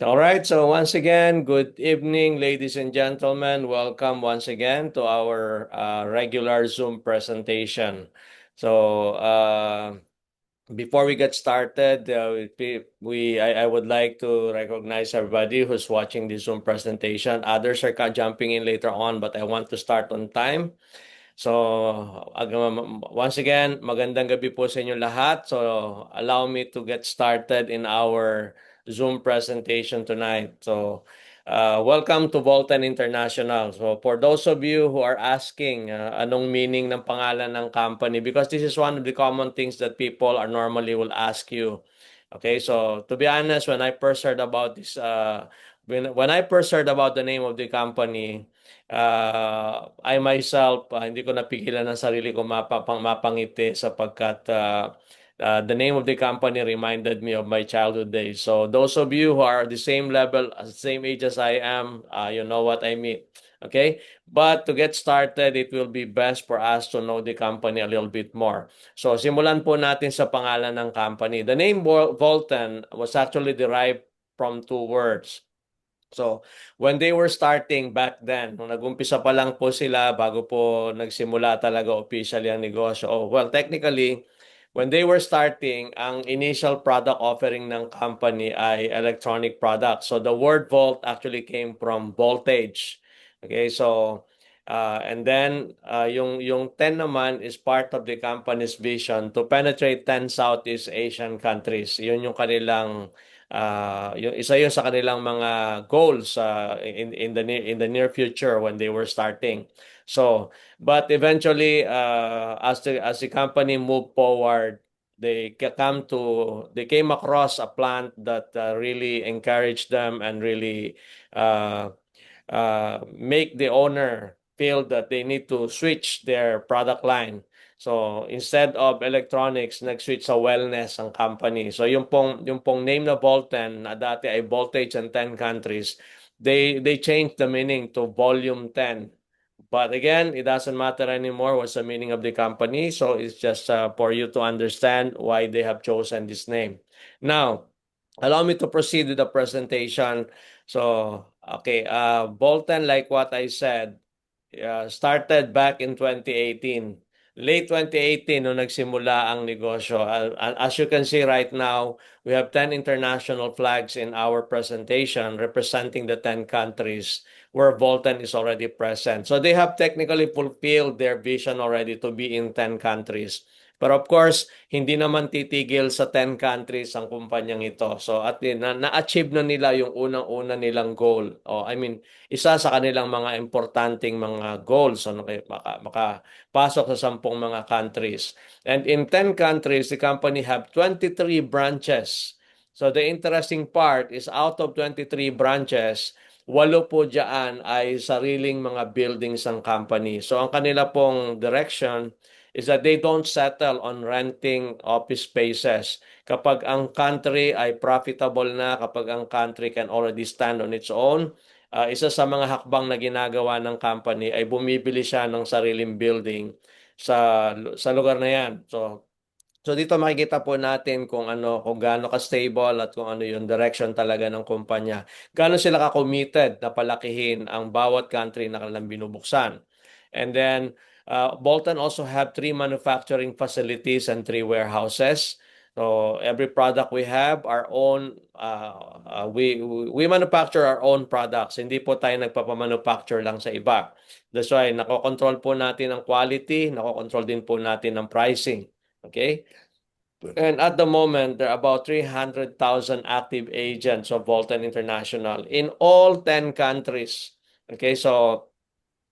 All right, so once again, good evening, ladies and gentlemen. Welcome once again to our regular Zoom presentation. So, before we get started, I would like to recognize everybody who's watching the Zoom presentation. Others are jumping in later on, but I want to start on time. So, once again, magandang gabi po sa inyo lahat. So, allow me to get started in our Zoom presentation tonight. So, welcome to Voltan International. So, for those of you who are asking anong meaning ng pangalan ng company, because this is one of the common things that people are normally will ask you. Okay, so to be honest, when I first heard about this, when I first heard about the name of the company, I myself, hindi ko napigilan ang sarili ko mapangiti sapagkat the name of the company reminded me of my childhood days. So those of you who are the same level, same age as I am, you know what I mean. Okay? But to get started, it will be best for us to know the company a little bit more. So simulan po natin sa pangalan ng company. The name Volten was actually derived from two words. So, when they were starting back then, nung nag-umpisa pa lang po sila bago po nagsimula talaga officially ang negosyo. Oh, well, technically, when they were starting, ang initial product offering ng company ay electronic products. So, the word volt actually came from voltage. Okay, so and then yung 10 naman is part of the company's vision to penetrate 10 Southeast Asian countries. Yun yung kanilang yung isa yun sa kanilang mga goals in the near future when they were starting. So, but eventually as the company moved forward, they came across a plant that really encouraged them and really uh, make the owner feel that they need to switch their product line. So instead of electronics, nag-switch sa wellness ang company. So yung pong name na Volten na dati ay Voltage in 10 countries, they changed the meaning to Volume 10. But again, it doesn't matter anymore what's the meaning of the company. So it's just for you to understand why they have chosen this name. Now, allow me to proceed with the presentation. So, okay, Bolton, like what I said, started back in 2018. Late 2018 nung nagsimula ang negosyo. As you can see right now, we have 10 international flags in our presentation representing the 10 countries where Voltan is already present. So they have technically fulfilled their vision already to be in 10 countries. But of course, hindi naman titigil sa 10 countries ang kumpanyang ito. So at na-achieve na nila yung unang-una nilang goal. I mean, isa sa kanilang mga importanteng mga goals. So makapasok sa 10 mga countries. And in 10 countries, the company have 23 branches. So the interesting part is out of 23 branches, 8 po dyan ay sariling mga buildings ng company. So ang kanila pong direction is that they don't settle on renting office spaces. Kapag ang country ay profitable na, kapag ang country can already stand on its own, isa sa mga hakbang na ginagawa ng company ay bumibili siya ng sariling building sa lugar na yan. So dito makikita po natin kung gaano ka-stable at kung ano yung direction talaga ng kumpanya. Gaano sila ka-committed na palakihin ang bawat country na kanilang binubuksan. And then Bolton also have 3 manufacturing facilities and 3 warehouses. So every product we have our own we manufacture our own products. Hindi po tayo nagpapamanufacture lang sa iba. That's why nakokontrol po natin ang quality, nakokontrol din po natin ang pricing. Okay? And at the moment, there are about 300,000 active agents of Voltan International in all 10 countries. Okay, so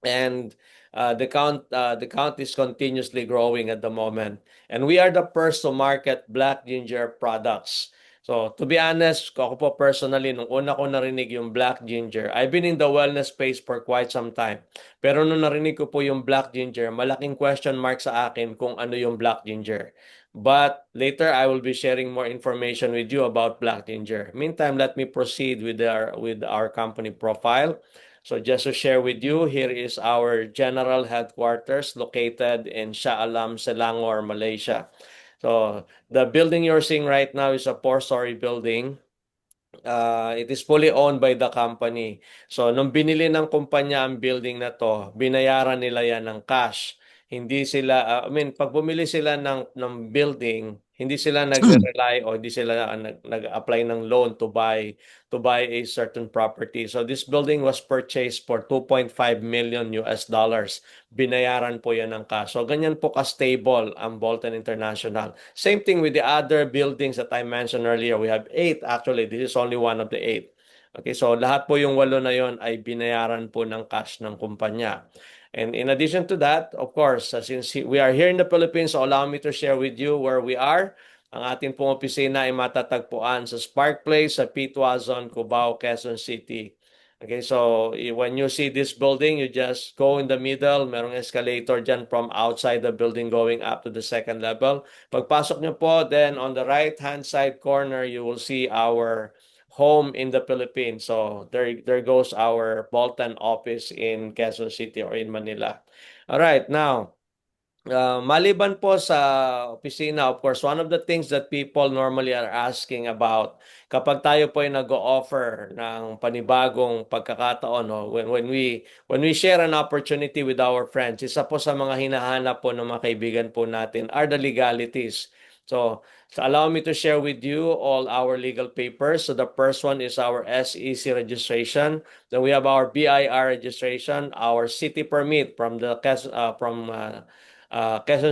and the count is continuously growing at the moment. And we are the first to market black ginger products. So to be honest, ako po personally, nung una ko narinig yung black ginger, I've been in the wellness space for quite some time. Pero nung narinig ko po yung black ginger, malaking question mark sa akin kung ano yung black ginger. But later I will be sharing more information with you about black ginger. Meantime, let me proceed with our company profile. So just to share with you, here is our general headquarters located in Shah Alam, Selangor, Malaysia. So the building you're seeing right now is a 4-story building. It is fully owned by the company. So, nung binili ng kumpanya ang building na to, binayaran nila yan ng cash. Hindi sila, I mean, pag bumili sila ng building, hindi sila nagre-rely o hindi sila nag-apply ng loan to buy a certain property. So, this building was purchased for 2.5 million US dollars. Binayaran po yan ng cash. So, ganyan po ka-stable ang Bolton International. Same thing with the other buildings that I mentioned earlier. We have 8 actually. This is only one of the 8. Okay, so lahat po yung 8 na yon ay binayaran po ng cash ng kumpanya. And in addition to that, of course, since we are here in the Philippines, so allow me to share with you where we are. Ang ating pong opisina ay matatagpuan sa Spark Place sa Pitwazon, Cubao, Quezon City. Okay, so when you see this building, you just go in the middle. Merong escalator dyan from outside the building going up to the second level. Pagpasok nyo po, then on the right-hand side corner, you will see our home in the Philippines. So there goes our Bolton office in Quezon City or in Manila. All right, now, maliban po sa opisina, of course, one of the things that people normally are asking about kapag tayo po ay nag-o-offer ng panibagong pagkakataon, no? When we share an opportunity with our friends, isa po sa mga hinahanap po ng mga kaibigan po natin are the legalities. So allow me to share with you all our legal papers. So the first one is our SEC registration. Then we have our BIR registration, our city permit from Quezon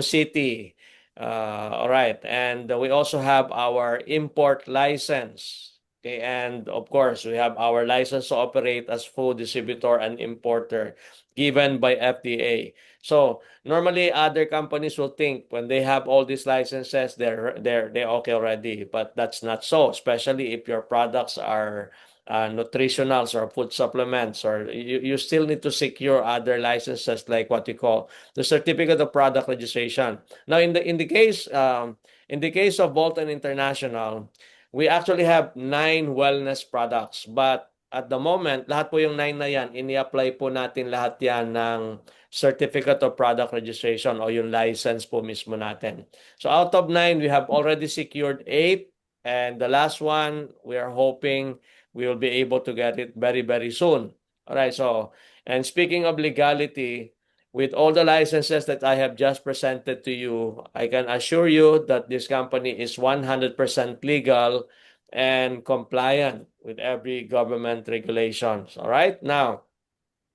City. All right. And we also have our import license. Okay. And of course, we have our license to operate as food distributor and importer given by FDA. So normally other companies will think when they have all these licenses, they're okay already. But that's not so, especially if your products are nutritionals or food supplements, or you still need to secure other licenses like what you call the certificate of product registration. Now, in the case of Bolton International, we actually have 9 wellness products, but at the moment, lahat po yung 9 na yan, ini-apply po natin lahat yan ng certificate of product registration o yung license po mismo natin. So out of 9, we have already secured 8, and the last one, we are hoping we will be able to get it very, very soon. All right, so, and speaking of legality, with all the licenses that I have just presented to you, I can assure you that this company is 100% legal and compliant with every government regulations. All right, now,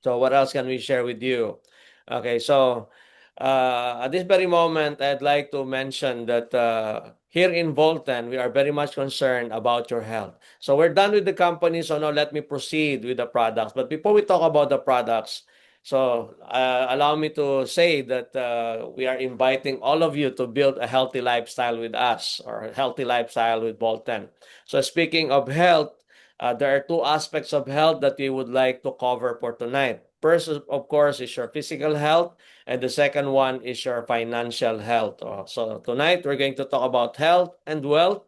so what else can we share with you? Okay, so at this very moment, I'd like to mention that here in Bolton, we are very much concerned about your health. So we're done with the company, so now let me proceed with the products. But before we talk about the products, so allow me to say that we are inviting all of you to build a healthy lifestyle with us, or a healthy lifestyle with Bolton. So speaking of health, there are 2 aspects of health that we would like to cover for tonight. First, of course, is your physical health, and the second one is your financial health. So tonight, we're going to talk about health and wealth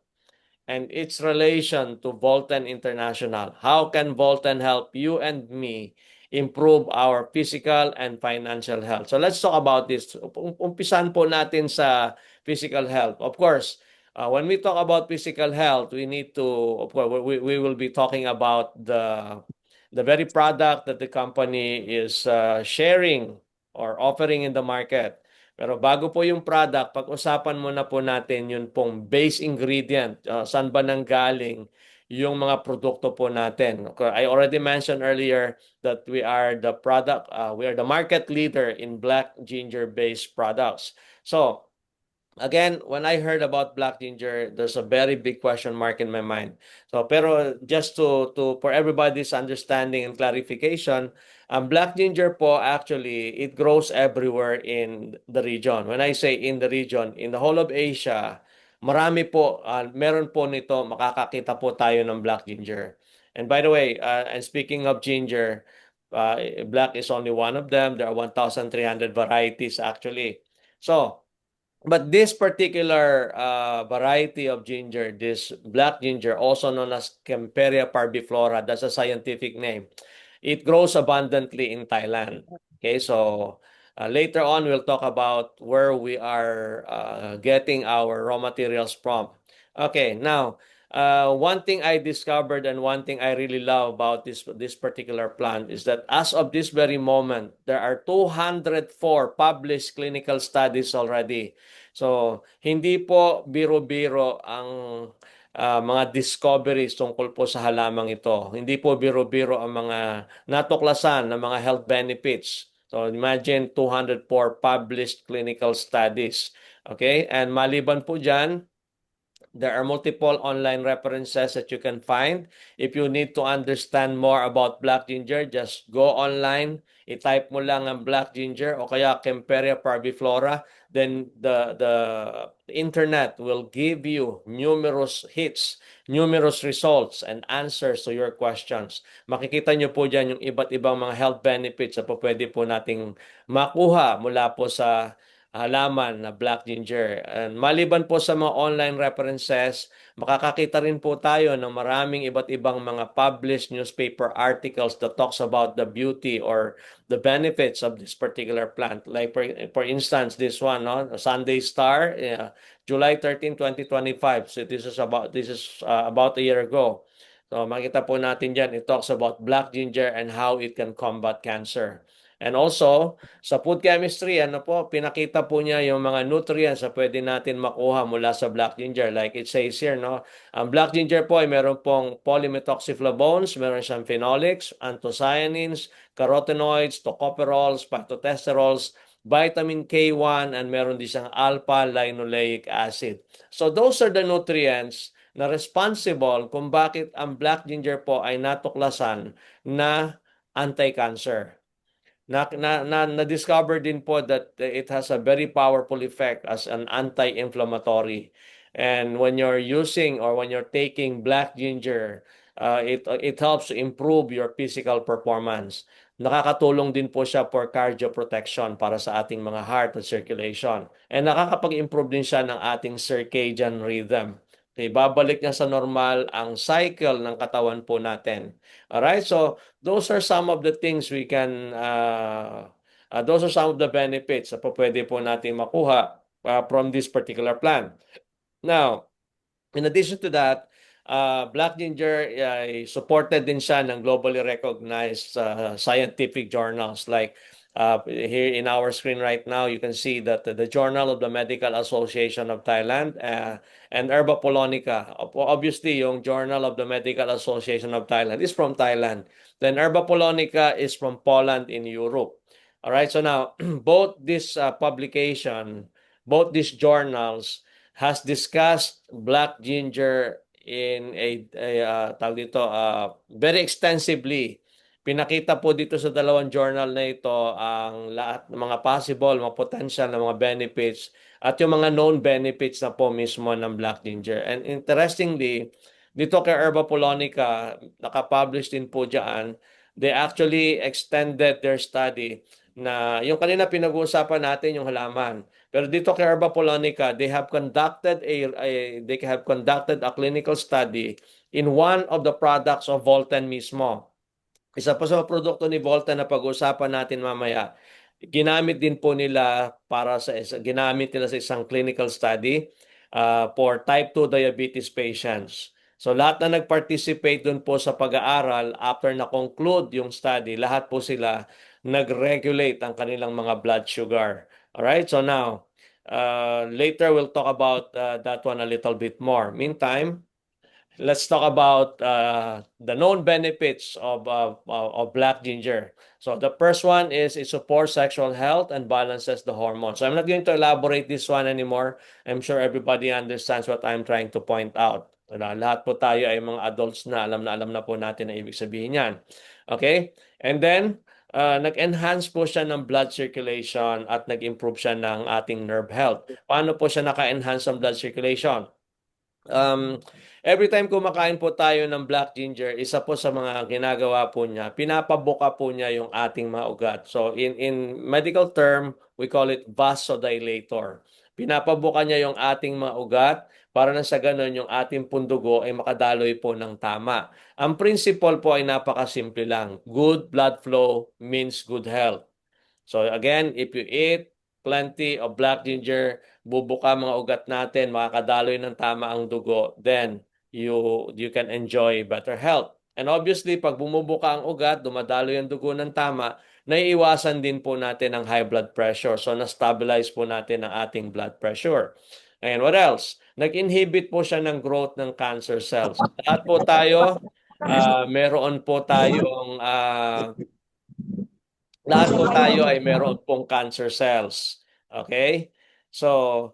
and its relation to Volten International. How can Volten help you and me improve our physical and financial health? So let's talk about this. Umpisan po natin sa physical health. Of course, when we talk about physical health, we need to, of course, we will be talking about the very product that the company is sharing or offering in the market. Pero bago po yung product, pag-usapan muna po natin yun pong base ingredient. Saan ba nanggaling yung mga produkto po natin. Okay, I already mentioned earlier that we are the market leader in black ginger based products. So, again, when I heard about black ginger, there's a very big question mark in my mind. So, pero just to for everybody's understanding and clarification, black ginger po actually it grows everywhere in the region. When I say in the region, in the whole of Asia, marami po, meron po nito, makakakita po tayo ng black ginger. And by the way, and speaking of ginger, black is only one of them. There are 1,300 varieties actually. So, but this particular variety of ginger, this black ginger, also known as Kemperia parviflora, that's a scientific name. It grows abundantly in Thailand. Okay, so later on, we'll talk about where we are getting our raw materials from. Okay, now, one thing I discovered and one thing I really love about this particular plant is that as of this very moment, there are 204 published clinical studies already. So, hindi po biro-biro ang mga discoveries tungkol po sa halamang ito. Hindi po biro-biro ang mga natuklasan ng mga health benefits. So imagine 204 published clinical studies. Okay? And maliban po dyan, there are multiple online references that you can find. If you need to understand more about black ginger, just go online, i-type mo lang ang black ginger o kaya Kemperia parviflora, then the internet will give you numerous hits, numerous results and answers to your questions. Makikita nyo po dyan yung iba't ibang mga health benefits na po pwede po nating makuha mula po sa halaman na black ginger. And maliban po sa mga online references, makakakita rin po tayo ng maraming iba't ibang mga published newspaper articles that talks about the beauty or the benefits of this particular plant. Like for instance, this one, no, Sunday Star, July 13, 2025. So this is about a year ago. So makita po natin dyan, it talks about black ginger and how it can combat cancer. And also, sa food chemistry, ano po, pinakita po niya yung mga nutrients na pwede natin makuha mula sa black ginger. Like it says here, no? Ang black ginger po ay meron pong polymethoxyflavones, meron siyang phenolics, anthocyanins, carotenoids, tocopherols, phytosterols, vitamin K1, and meron din siyang alpha-linoleic acid. So those are the nutrients na responsible kung bakit ang black ginger po ay natuklasan na anti-cancer. Na-discover din po that it has a very powerful effect as an anti-inflammatory. And when you're using or when you're taking black ginger, it helps to improve your physical performance. Nakakatulong din po siya for cardio protection para sa ating mga heart at circulation. And nakakapag-improve din siya ng ating circadian rhythm. Okay, babalik niya sa normal ang cycle ng katawan po natin. Alright, so those are some of the things we can, those are some of the benefits na po pwede po natin makuha from this particular plant. Now, in addition to that, black ginger supported din siya ng globally recognized scientific journals like here in our screen right now, you can see that the Journal of the Medical Association of Thailand and Herba Polonica. Obviously, yung Journal of the Medical Association of Thailand is from Thailand. Then Herba Polonica is from Poland in Europe. All right, so now both this publication, both these journals has discussed black ginger in tawag dito, very extensively. Pinakita po dito sa dalawang journal na ito ang lahat ng mga possible, mga potential na mga benefits at yung mga known benefits na po mismo ng black ginger. And interestingly, dito kay Herba Polonica, nakapublish din po dyan, they actually extended their study na yung kanina pinag-uusapan natin yung halaman. Pero dito kay Herba Polonica, they have conducted a clinical study in one of the products of Volten mismo. Isa pa sa produkto ni Volten na pag-uusapan natin mamaya, ginamit din po nila ginamit nila sa isang clinical study for type 2 diabetes patients. So lahat na nag-participate dun po sa pag-aaral, after na-conclude yung study, lahat po sila nag-regulate ang kanilang mga blood sugar. Alright, so now, later we'll talk about that one a little bit more. Meantime, let's talk about the known benefits of black ginger. So the first one is it supports sexual health and balances the hormones. So I'm not going to elaborate this one anymore. I'm sure everybody understands what I'm trying to point out. Lahat po tayo ay mga adults na alam na po natin ang ibig sabihin yan. Okay? And then, nag-enhance po siya ng blood circulation at nag-improve siya ng ating nerve health. Paano po siya naka-enhance ng blood circulation? Every time kumakain po tayo ng black ginger, isa po sa mga ginagawa po niya, pinapabuka po niya yung ating mga ugat. So in medical term, we call it vasodilator. Pinapabuka niya yung ating mga ugat para na sa ganun yung ating pundugo ay makadaloy po ng tama. Ang principle po ay napakasimple lang. Good blood flow means good health. So again, if you eat plenty of black ginger, bubuka mga ugat natin, makakadaloy ng tama ang dugo, then you can enjoy better health. And obviously, pag bumubuka ang ugat, dumadalo yung dugo ng tama, naiiwasan din po natin ang high blood pressure. So, na-stabilize po natin ang ating blood pressure. And what else? Nag-inhibit po siya ng growth ng cancer cells. Lahat po tayo, meron po tayong lahat po tayo ay meron pong cancer cells. Okay? So,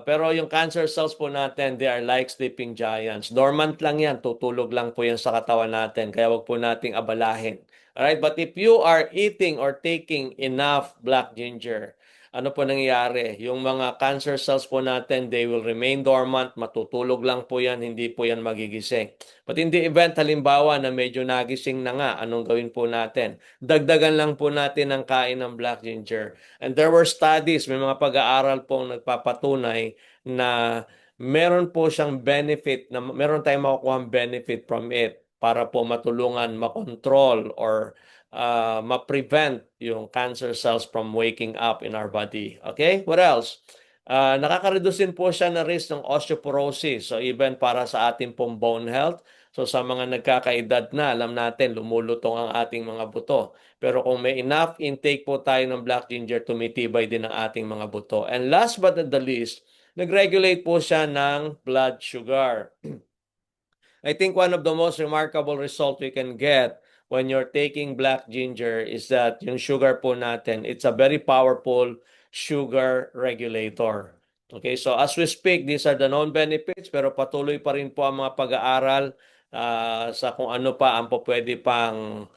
pero yung cancer cells po natin, they are like sleeping giants. Dormant lang yan, tutulog lang po yan sa katawan natin. Kaya wag po nating abalahin. Alright? But if you are eating or taking enough black ginger, ano po nangyayari? Yung mga cancer cells po natin, they will remain dormant, matutulog lang po yan, hindi po yan magigising. But in the event, halimbawa na medyo nagising na nga, anong gawin po natin? Dagdagan lang po natin ang kain ng black ginger. And there were studies, may mga pag-aaral pong nagpapatunay na meron po siyang benefit, na meron tayong makukuha benefit from it para po matulungan, makontrol, or ma-prevent yung cancer cells from waking up in our body. Okay? What else? Nakaka-reduce din po siya ng risk ng osteoporosis. So even para sa ating pong bone health, so sa mga nagkakaedad na, alam natin, lumulutong ang ating mga buto. Pero kung may enough intake po tayo ng black ginger, tumitibay din ang ating mga buto. And last but not the least, nag-regulate po siya ng blood sugar. I think one of the most remarkable results we can get when you're taking black ginger is that yung sugar po natin, it's a very powerful sugar regulator. Okay, so as we speak, these are the known benefits, pero patuloy pa rin po ang mga pag-aaral sa kung ano pa ang pwede pang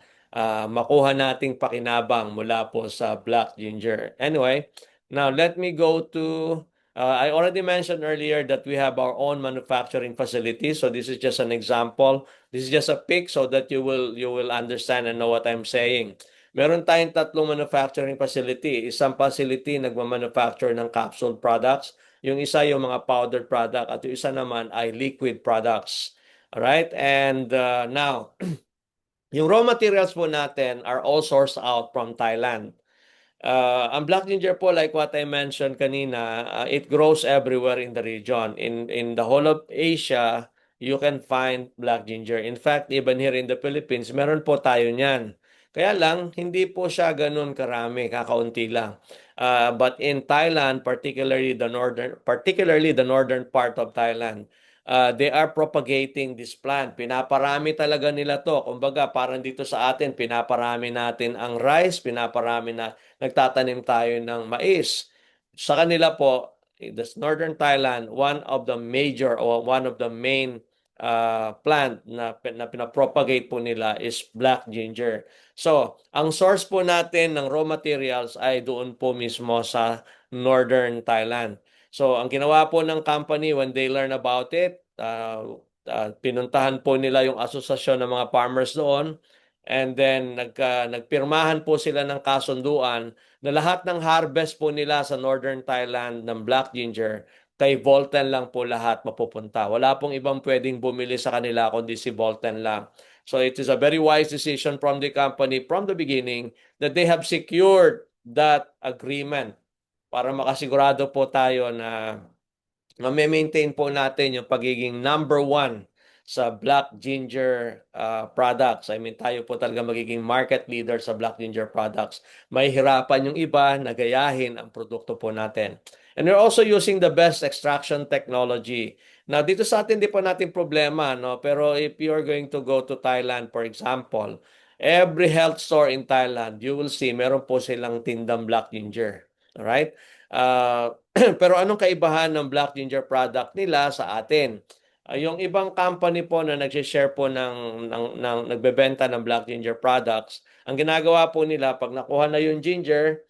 makuha nating pakinabang mula po sa black ginger. Anyway, now let me go to I already mentioned earlier that we have our own manufacturing facility. So this is just an example. This is just a pic so that you will understand and know what I'm saying. Meron tayong tatlong manufacturing facility. Isang facility nagmamanufacture ng capsule products. Yung isa yung mga powdered product at yung isa naman ay liquid products. All right? And now, yung raw materials po natin are all sourced out from Thailand. Ang black ginger po, like what I mentioned kanina, it grows everywhere in the region. In the whole of Asia, you can find black ginger. In fact, even here in the Philippines, meron po tayo niyan. Kaya lang, hindi po siya ganun karami, kakaunti lang. But in Thailand, particularly the northern part of Thailand, they are propagating this plant. Pinaparami talaga nila to. Kumbaga, parang dito sa atin, pinaparami natin ang rice, pinaparami na nagtatanim tayo ng mais. Sa kanila po, this northern Thailand, one of the major or one of the main plant na pinapropagate po nila is black ginger. So, ang source po natin ng raw materials ay doon po mismo sa northern Thailand. So, ang ginawa po ng company when they learn about it, pinuntahan po nila yung asosasyon ng mga farmers doon, and then nagpirmahan po sila ng kasunduan na lahat ng harvest po nila sa northern Thailand ng black ginger, kay Volten lang po lahat mapupunta. Wala pong ibang pwedeng bumili sa kanila kundi si Volten lang. So it is a very wise decision from the company from the beginning that they have secured that agreement para makasigurado po tayo na ma-maintain po natin yung pagiging number one sa black ginger products. I mean, tayo po talaga magiging market leader sa black ginger products. May hirapan yung iba na gayahin ang produkto po natin. And we're also using the best extraction technology. Now, dito sa atin, di pa natin problema, no? Pero if you're going to go to Thailand, for example, every health store in Thailand, you will see, meron po silang tindang black ginger. Alright? Pero anong kaibahan ng black ginger product nila sa atin? Yung ibang company po na nag-share po ng nagbebenta ng black ginger products, ang ginagawa po nila, pag nakuha na yung ginger,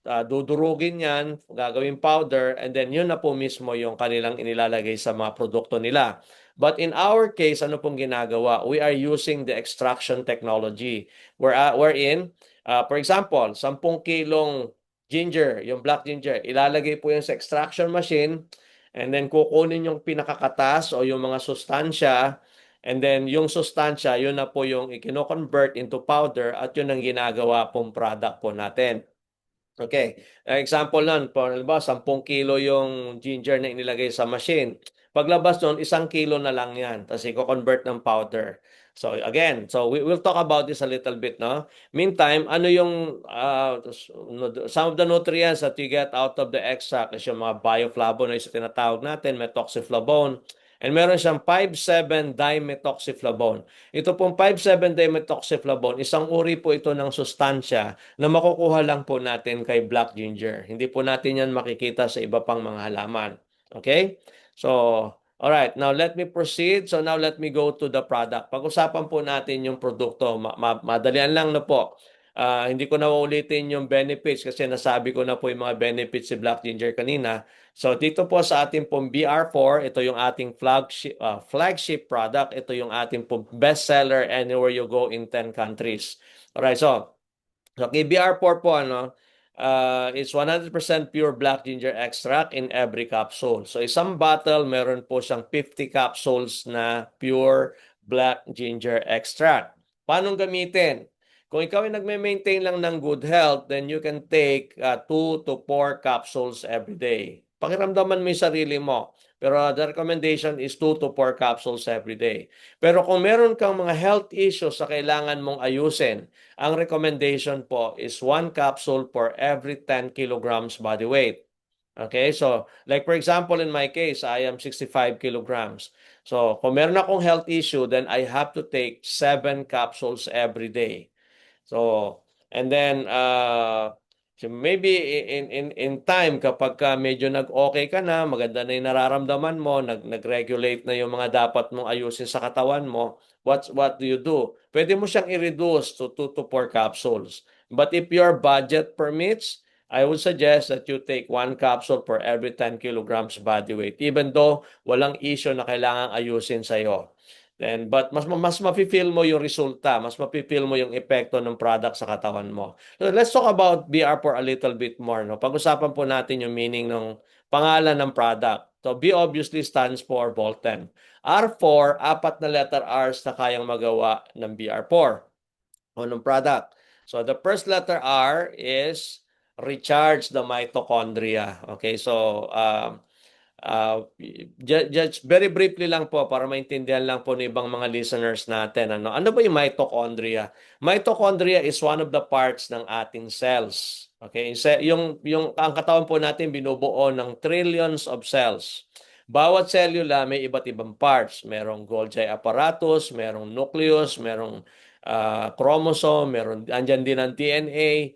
dudurugin yan, gagawin powder, and then yun na po mismo yung kanilang inilalagay sa mga produkto nila. But in our case, ano pong ginagawa? We are using the extraction technology. Wherein, for example, 10 kilong ginger, yung black ginger, ilalagay po yan sa extraction machine, and then kukunin yung pinakakatas o yung mga sustansya, and then yung sustansya, yun na po yung ikino-convert into powder at yun ang ginagawa pong product po natin. Okay, example nun, po, halimbawa, 10 kilo yung ginger na inilagay sa machine. Paglabas nun, 1 kilo na lang yan. Tapos i-convert ng powder. So again, so we'll talk about this a little bit, no? Meantime, ano yung some of the nutrients that you get out of the extract is yung mga bioflavonoids na tinatawag natin, methoxyflavone, and meron siyang 5,7-dimetoxyflavone. Ito pong 5,7-dimetoxyflavone, isang uri po ito ng sustansya na makukuha lang po natin kay black ginger. Hindi po natin yan makikita sa iba pang mga halaman. Okay? So, all right, now let me proceed. So now let me go to the product. Pag-usapan po natin yung produkto. Madalian lang na po. Hindi ko na uulitin yung benefits kasi nasabi ko na po yung mga benefits si Black Ginger kanina. So dito po sa ating pong BR4, ito yung ating flagship product. Ito yung ating pong bestseller anywhere you go in 10 countries. Alright, so kay BR4 po, it's 100% pure black ginger extract in every capsule. So isang bottle, meron po siyang 50 capsules na pure black ginger extract. Paano gamitin? Kung ikaw ay nagme-maintain lang ng good health, then you can take 2 to 4 capsules every day. Pakiramdaman mo yung sarili mo. Pero the recommendation is 2 to 4 capsules every day. Pero kung meron kang mga health issues sa kailangan mong ayusin, ang recommendation po is 1 capsule for every 10 kilograms body weight. Okay, so like for example, in my case, I am 65 kilograms. So kung meron akong health issue, then I have to take 7 capsules every day. So, and then so maybe in time kapag medyo nag-okay ka na, maganda na 'yung nararamdaman mo, nag-regulate na 'yung mga dapat mong ayusin sa katawan mo, what do you do? Pwede mo siyang i-reduce to 2 to 4 capsules. But if your budget permits, I would suggest that you take 1 capsule for every 10 kilograms body weight, even though walang issue na kailangang ayusin sa iyo. But mas mafe-feel mo yung resulta, mas mafe-feel mo yung epekto ng product sa katawan mo. So let's talk about BR for a little bit more. No? Pag-usapan po natin yung meaning ng pangalan ng product. So B obviously stands for Volten. R4, 4 na letter R's na kayang magawa ng BR4 o ng product. So the first letter R is recharge the mitochondria. Okay, so just very briefly lang po para maintindihan lang po ng ibang mga listeners natin. Ano ba yung mitochondria? Mitochondria is one of the parts ng ating cells. Okay, ang katawan po natin binubuo ng trillions of cells. Bawat cellula may iba't ibang parts. Merong Golgi apparatus, merong nucleus, merong chromosome, andyan din ang DNA.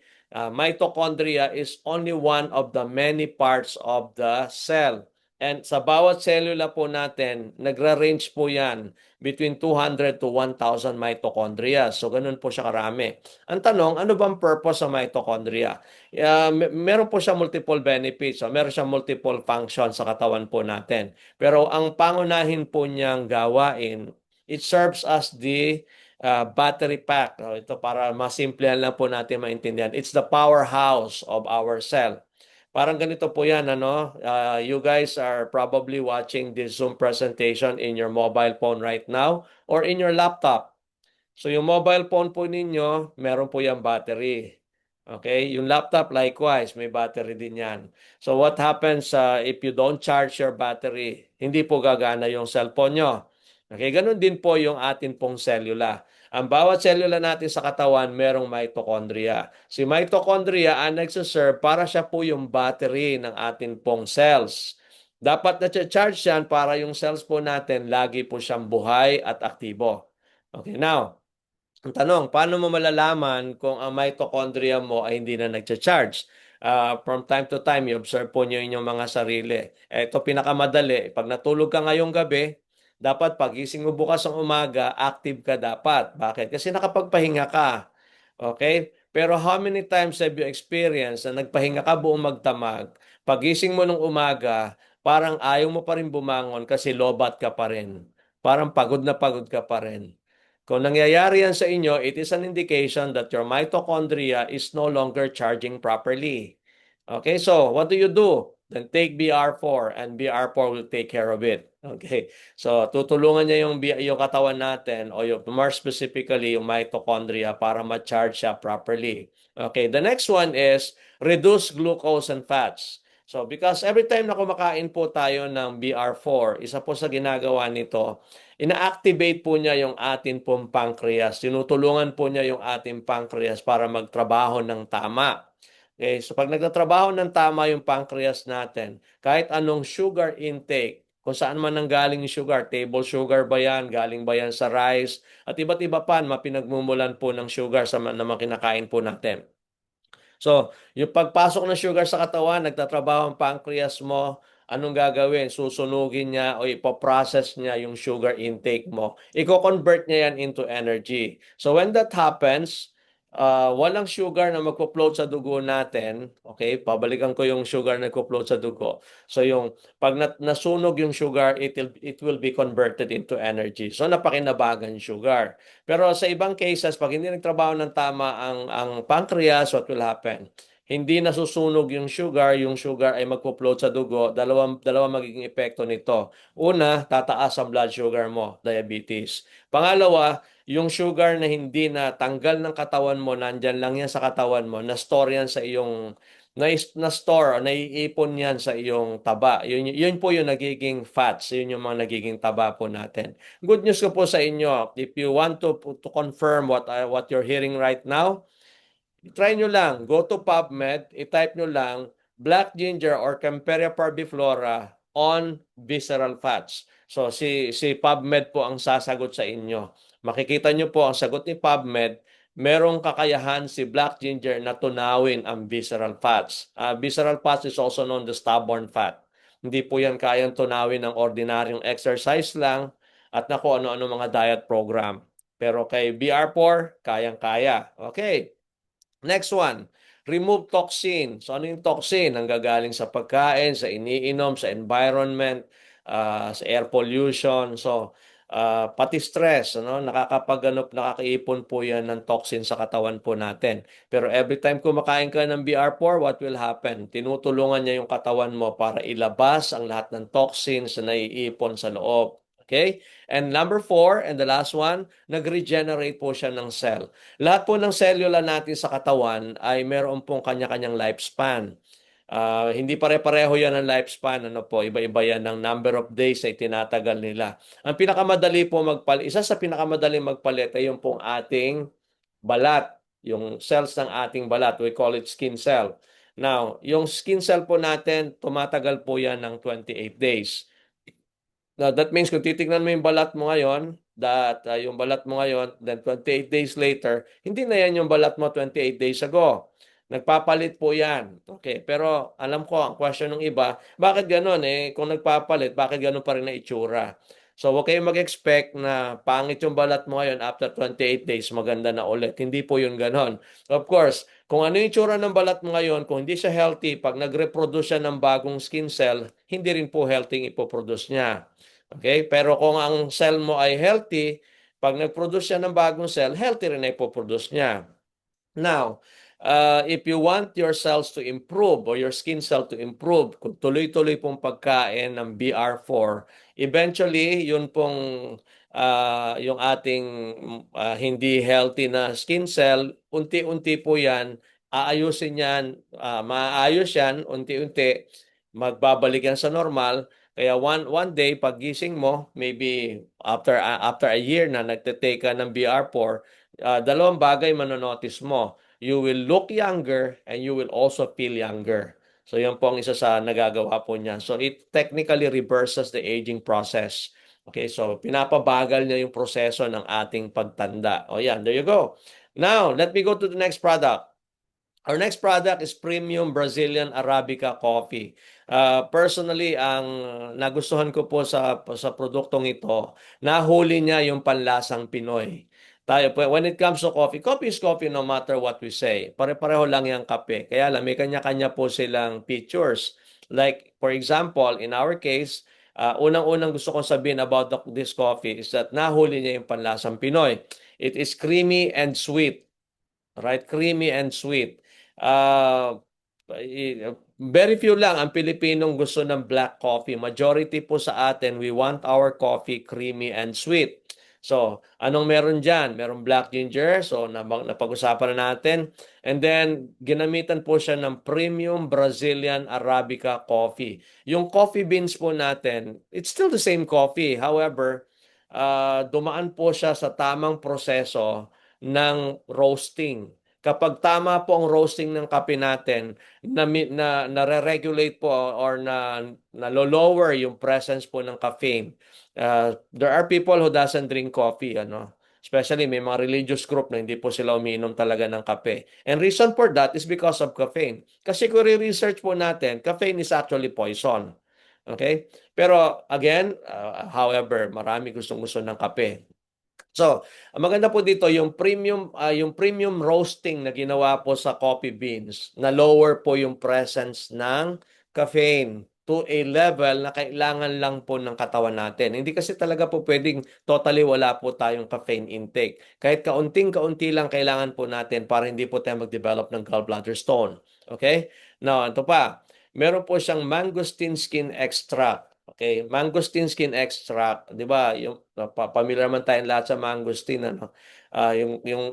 Mitochondria is only one of the many parts of the cell. And sa bawat cellula po natin, nagra-range po yan between 200 to 1,000 mitochondria. So, ganun po siya karami. Ang tanong, ano bang purpose sa mitochondria? Meron po siya multiple benefits. So, meron siya multiple functions sa katawan po natin. Pero ang pangunahin po niyang gawain, it serves as the battery pack. Ito para masimplihan lang po natin maintindihan. It's the powerhouse of our cell. Parang ganito po yan, you guys are probably watching this Zoom presentation in your mobile phone right now or in your laptop. So yung mobile phone po ninyo, meron po yung battery. Okay? Yung laptop, likewise, may battery din yan. So what happens if you don't charge your battery? Hindi po gagana yung cellphone nyo. Okay? Ganun din po yung atin pong cellula. Ang bawat cellula natin sa katawan, merong mitochondria. Si mitochondria ang nagsiserve para siya po yung battery ng atin pong cells. Dapat na-charge yan para yung cells po natin lagi po siyang buhay at aktibo. Okay, now, ang tanong, paano mo malalaman kung ang mitochondria mo ay hindi na nagcha-charge? From time to time, i-observe po nyo inyong mga sarili. Ito pinakamadali. Pag natulog ka ngayong gabi, dapat pagising mo bukas ng umaga, active ka dapat. Bakit? Kasi nakapagpahinga ka. Okay? Pero how many times have you experienced na nagpahinga ka buong magdamag, pagising mo ng umaga, parang ayaw mo pa rin bumangon kasi lobat ka pa rin. Parang pagod na pagod ka pa rin. Kung nangyayari yan sa inyo, it is an indication that your mitochondria is no longer charging properly. Okay, so what do you do? Then take BR4 and BR4 will take care of it. Okay, so tutulungan niya yung katawan natin o more specifically yung mitochondria para ma-charge siya properly. Okay, the next one is reduce glucose and fats. So because every time na kumakain po tayo ng BR4, isa po sa ginagawa nito, ina-activate po niya yung atin pong pancreas. Tinutulungan po niya yung ating pancreas para magtrabaho ng tama. Okay, so pag nagtatrabaho ng tama yung pancreas natin, kahit anong sugar intake, kung saan man nanggaling yung sugar, table sugar ba yan, galing ba yan sa rice, at iba't iba pa, mapinagmumulan po ng sugar sa na mga kinakain po natin. So, yung pagpasok ng sugar sa katawan, nagtatrabaho ang pancreas mo, anong gagawin? Susunugin niya o ipoprocess niya yung sugar intake mo. Iko-convert niya yan into energy. So, when that happens, walang sugar na magpo-float sa dugo natin. Okay, pabalikan ko yung sugar na nagpo-float sa dugo. So, yung pag nasunog yung sugar, it will be converted into energy. So, napakinabagan sugar. Pero sa ibang cases, pag hindi nagtrabaho ng tama ang pancreas, what will happen? Hindi nasusunog yung sugar ay magpo-float sa dugo, dalawang magiging epekto nito. Una, tataas ang blood sugar mo, diabetes. Pangalawa, yung sugar na hindi na tanggal ng katawan mo, nandyan lang yan sa katawan mo, na-store yan sa iyong na-store o naiipon yan sa iyong taba. Yun po yung nagiging fats, yun yung mga nagiging taba po natin. Good news ko po sa inyo, if you want to confirm what you're hearing right now, try nyo lang, go to PubMed, i-type nyo lang black ginger or Camperia parviflora on visceral fats. So si PubMed po ang sasagot sa inyo. Makikita nyo po ang sagot ni PubMed, merong kakayahan si black ginger na tunawin ang visceral fats. Visceral fats is also known as stubborn fat. Hindi po yan kayang tunawin ng ordinaryong exercise lang at naku ano-ano mga diet program. Pero kay BR4, kayang-kaya. Okay. Next one, remove toxin. So ano yung toxin? Ang gagaling sa pagkain, sa iniinom, sa environment, sa air pollution. So pati stress, ano, nakakaipon po yan ng toxin sa katawan po natin. Pero every time kumakain ka ng BR4, what will happen? Tinutulungan niya yung katawan mo para ilabas ang lahat ng toxins na naiipon sa loob. Okay? And number 4, and the last one, nag-regenerate po siya ng cell. Lahat po ng selula natin sa katawan ay meron pong kanya-kanyang lifespan. Hindi pare-pareho yan ang lifespan. Ano po, iba-iba yan ng number of days na itinatagal nila. Ang pinakamadali po magpalit, isa sa pinakamadali magpalit ay yung pong ating balat, yung cells ng ating balat. We call it skin cell. Now, yung skin cell po natin, tumatagal po yan ng 28 days. Now, that means kung titignan mo yung balat mo ngayon, yung balat mo ngayon, then 28 days later, hindi na yan yung balat mo 28 days ago. Nagpapalit po yan. Okay, pero alam ko, ang question ng iba, bakit ganun eh? Kung nagpapalit, bakit ganun pa rin na itsura? So, huwag kayong mag-expect na pangit yung balat mo ngayon after 28 days, maganda na ulit. Hindi po yun ganon. Of course, kung ano yung itsura ng balat mo ngayon, kung hindi siya healthy, pag nag-reproduce siya ng bagong skin cell, hindi rin po healthy yung ipoproduce niya. Okay? Pero kung ang cell mo ay healthy, pag nag-produce siya ng bagong cell, healthy rin na ipoproduce niya. Now, if you want your cells to improve or your skin cell to improve, kung tuloy-tuloy pong pagkain ng BR4, eventually, yun pong yung ating hindi healthy na skin cell, unti-unti po yan, aayusin yan, maayos yan, unti-unti, magbabalik yan sa normal. Kaya one day, paggising mo, maybe after a year na nagte-take ka ng BR4, dalawang bagay manonotice mo. You will look younger and you will also feel younger. So yan po ang isa sa nagagawa po niya. So it technically reverses the aging process. Okay, so pinapabagal niya yung proseso ng ating pagtanda. O yan, there you go. Now, let me go to the next product. Our next product is Premium Brazilian Arabica Coffee. Personally, ang nagustuhan ko po sa produktong ito, nahuli niya yung panlasang Pinoy. When it comes to coffee, coffee is coffee no matter what we say. Pare-pareho lang yung kape. Kaya lang, may kanya-kanya po silang features. Like, for example, in our case, unang-unang gusto kong sabihin about this coffee is that nahuli niya yung panlasang Pinoy. It is creamy and sweet. Right? Creamy and sweet. Very few lang ang Pilipinong gusto ng black coffee. Majority po sa atin, we want our coffee creamy and sweet. So, anong meron dyan? Merong black ginger. So, napag-usapan na natin. And then, ginamitan po siya ng premium Brazilian Arabica coffee. Yung coffee beans po natin, it's still the same coffee. However, dumaan po siya sa tamang proseso ng roasting. Kapag tama po ang roasting ng kape natin, nare-regulate po or na-lower yung presence po ng caffeine. There are people who doesn't drink coffee, ano. Especially may mga religious group na hindi po sila umiinom talaga ng kape. And reason for that is because of caffeine. Kasi kung re-research po natin, caffeine is actually poison. Okay? Pero again, however, marami gustong-gusto ng kape. So, ang maganda po dito yung premium roasting na ginawa po sa coffee beans, na lower po yung presence ng caffeine to a level na kailangan lang po ng katawan natin. Hindi kasi talaga po pwedeng totally wala po tayong caffeine intake. Kahit kaunting-kaunti lang kailangan po natin para hindi po tayo mag-develop ng gallbladder stone. Okay? Now, ito pa. Meron po siyang mangosteen skin extract. Okay, mangosteen skin extract, 'di ba? Yung familiar man tayong lahat sa mangosteen, ano?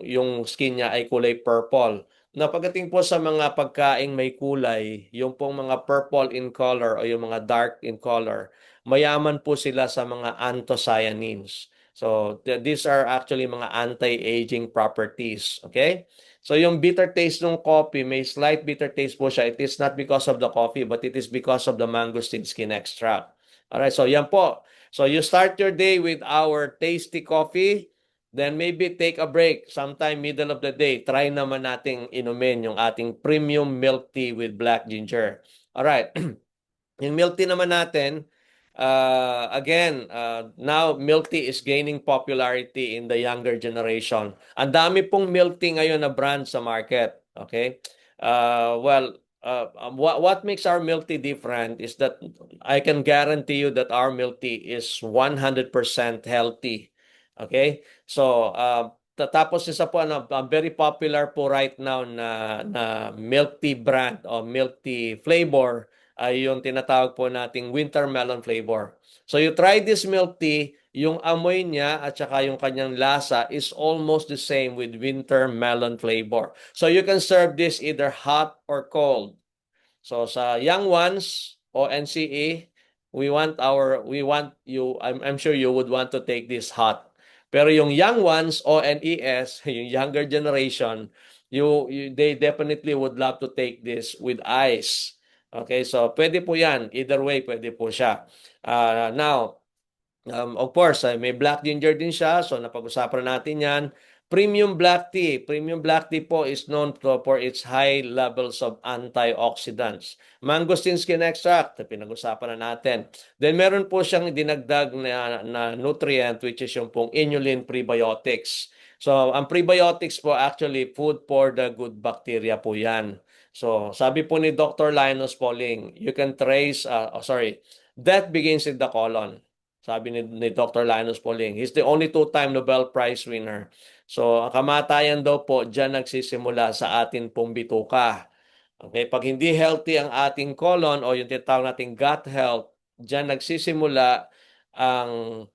Yung skin niya ay kulay purple. Na pagdating po sa mga pagkaing may kulay, yung pong mga purple in color o yung mga dark in color, mayaman po sila sa mga anthocyanins. So, these are actually mga anti-aging properties, okay? So yung bitter taste ng coffee, may slight bitter taste po siya. It is not because of the coffee, but it is because of the mangosteen skin extract. Alright, so yan po. So you start your day with our tasty coffee, then maybe take a break sometime middle of the day. Try naman nating inumin yung ating premium milk tea with black ginger. Alright, yung milk tea naman natin, again, now milk tea is gaining popularity in the younger generation. Ang dami pong milk tea ngayon na brand sa market. Okay? What makes our milk tea different is that I can guarantee you that our milk tea is 100% healthy. Okay? So, tapos isa po, very popular po right now na milk tea brand o milk tea flavor ay yung tinatawag po nating winter melon flavor. So you try this milk tea, yung amoy niya at saka yung kanyang lasa is almost the same with winter melon flavor. So you can serve this either hot or cold. So sa young ones o NCE, we want you, I'm sure you would want to take this hot. Pero yung young ones o NES, yung younger generation, they definitely would love to take this with ice. Okay, so pwede po yan. Either way, pwede po siya. Now, of course, may black ginger din siya. So napag-usapan natin yan. Premium black tea. Premium black tea po is known for its high levels of antioxidants. Mangosteen skin extract, pinag-usapan na natin. Then meron po siyang dinagdag na nutrient which is yung pong inulin prebiotics. So ang prebiotics po actually food for the good bacteria po yan. So sabi po ni Dr. Linus Pauling, you can trace, death begins in the colon. Sabi ni Dr. Linus Pauling. He's the only two-time Nobel Prize winner. So, ang kamatayan daw po, dyan nagsisimula sa atin pong bituka. Okay, pag hindi healthy ang ating colon o yung tinatawag nating gut health, dyan nagsisimula ang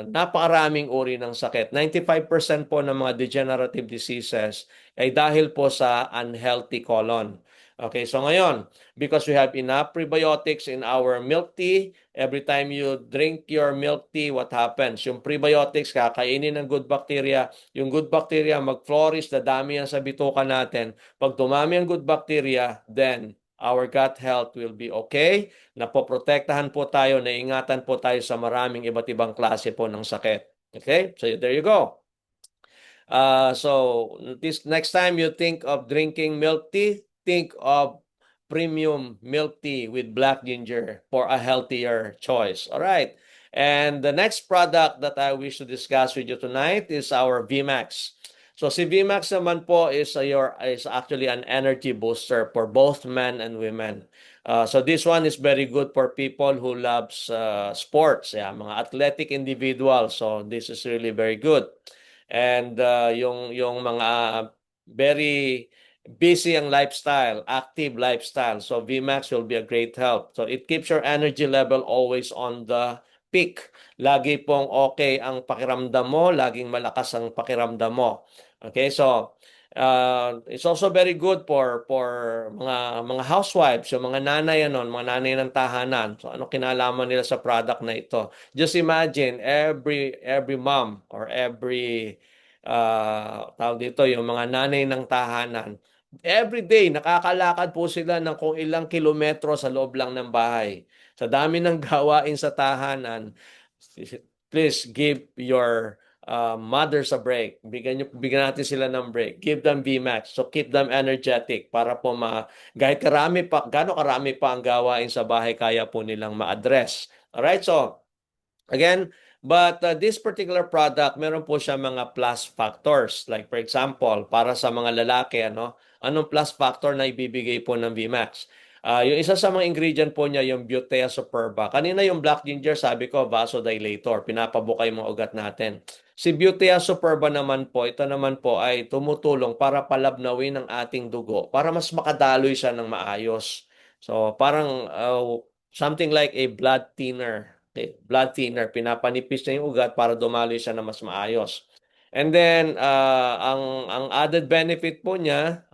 napakaraming uri ng sakit. 95% po ng mga degenerative diseases ay dahil po sa unhealthy colon. Okay, so ngayon, because we have enough prebiotics in our milk tea, every time you drink your milk tea, what happens? Yung prebiotics, kakainin ng good bacteria. Yung good bacteria mag-flourish, dadami yan sa bituka natin. Pag dumami ang good bacteria, then our gut health will be okay. Napoprotektahan po tayo, naingatan po tayo sa maraming iba't ibang klase po ng sakit. Okay? So there you go. So this next time you think of drinking milk tea, think of premium milk tea with black ginger for a healthier choice. All right. And the next product that I wish to discuss with you tonight is our VMAX. So si VMAX naman po is actually an energy booster for both men and women. So this one is very good for people who loves sports, mga athletic individuals. So this is really very good. And yung mga very busy ang lifestyle, active lifestyle. So VMAX will be a great help. So it keeps your energy level always on the peak. Lagi pong okay ang pakiramdam mo, laging malakas ang pakiramdam mo. Okay, so it's also very good for mga housewives, yung mga nanay mga nanay ng tahanan. So ano kinalaman nila sa product na ito? Just imagine every mom or every tawag dito yung mga nanay ng tahanan. Every day nakakalakad po sila ng kung ilang kilometro sa loob lang ng bahay. Sa dami ng gawain sa tahanan, please give your mothers a break. Bigyan natin sila ng break. Give them VMAX. So keep them energetic para po kahit gaano karami pa ang gawain sa bahay, kaya po nilang ma-address. Alright, so again, but this particular product, meron po siya mga plus factors. Like for example, para sa mga lalaki, anong plus factor na ibibigay po ng VMAX? Yung isa sa mga ingredient po niya, yung Butea superba. Kanina yung black ginger, sabi ko, vasodilator. Pinapabukay mga ugat natin. Si Butea superba naman po, ito naman po ay tumutulong para palabnawin ang ating dugo, para mas makadaloy siya ng maayos. So parang something like a blood thinner. Okay, blood thinner, pinapanipis na yung ugat para dumaloy siya na mas maayos. And then ang added benefit po niya,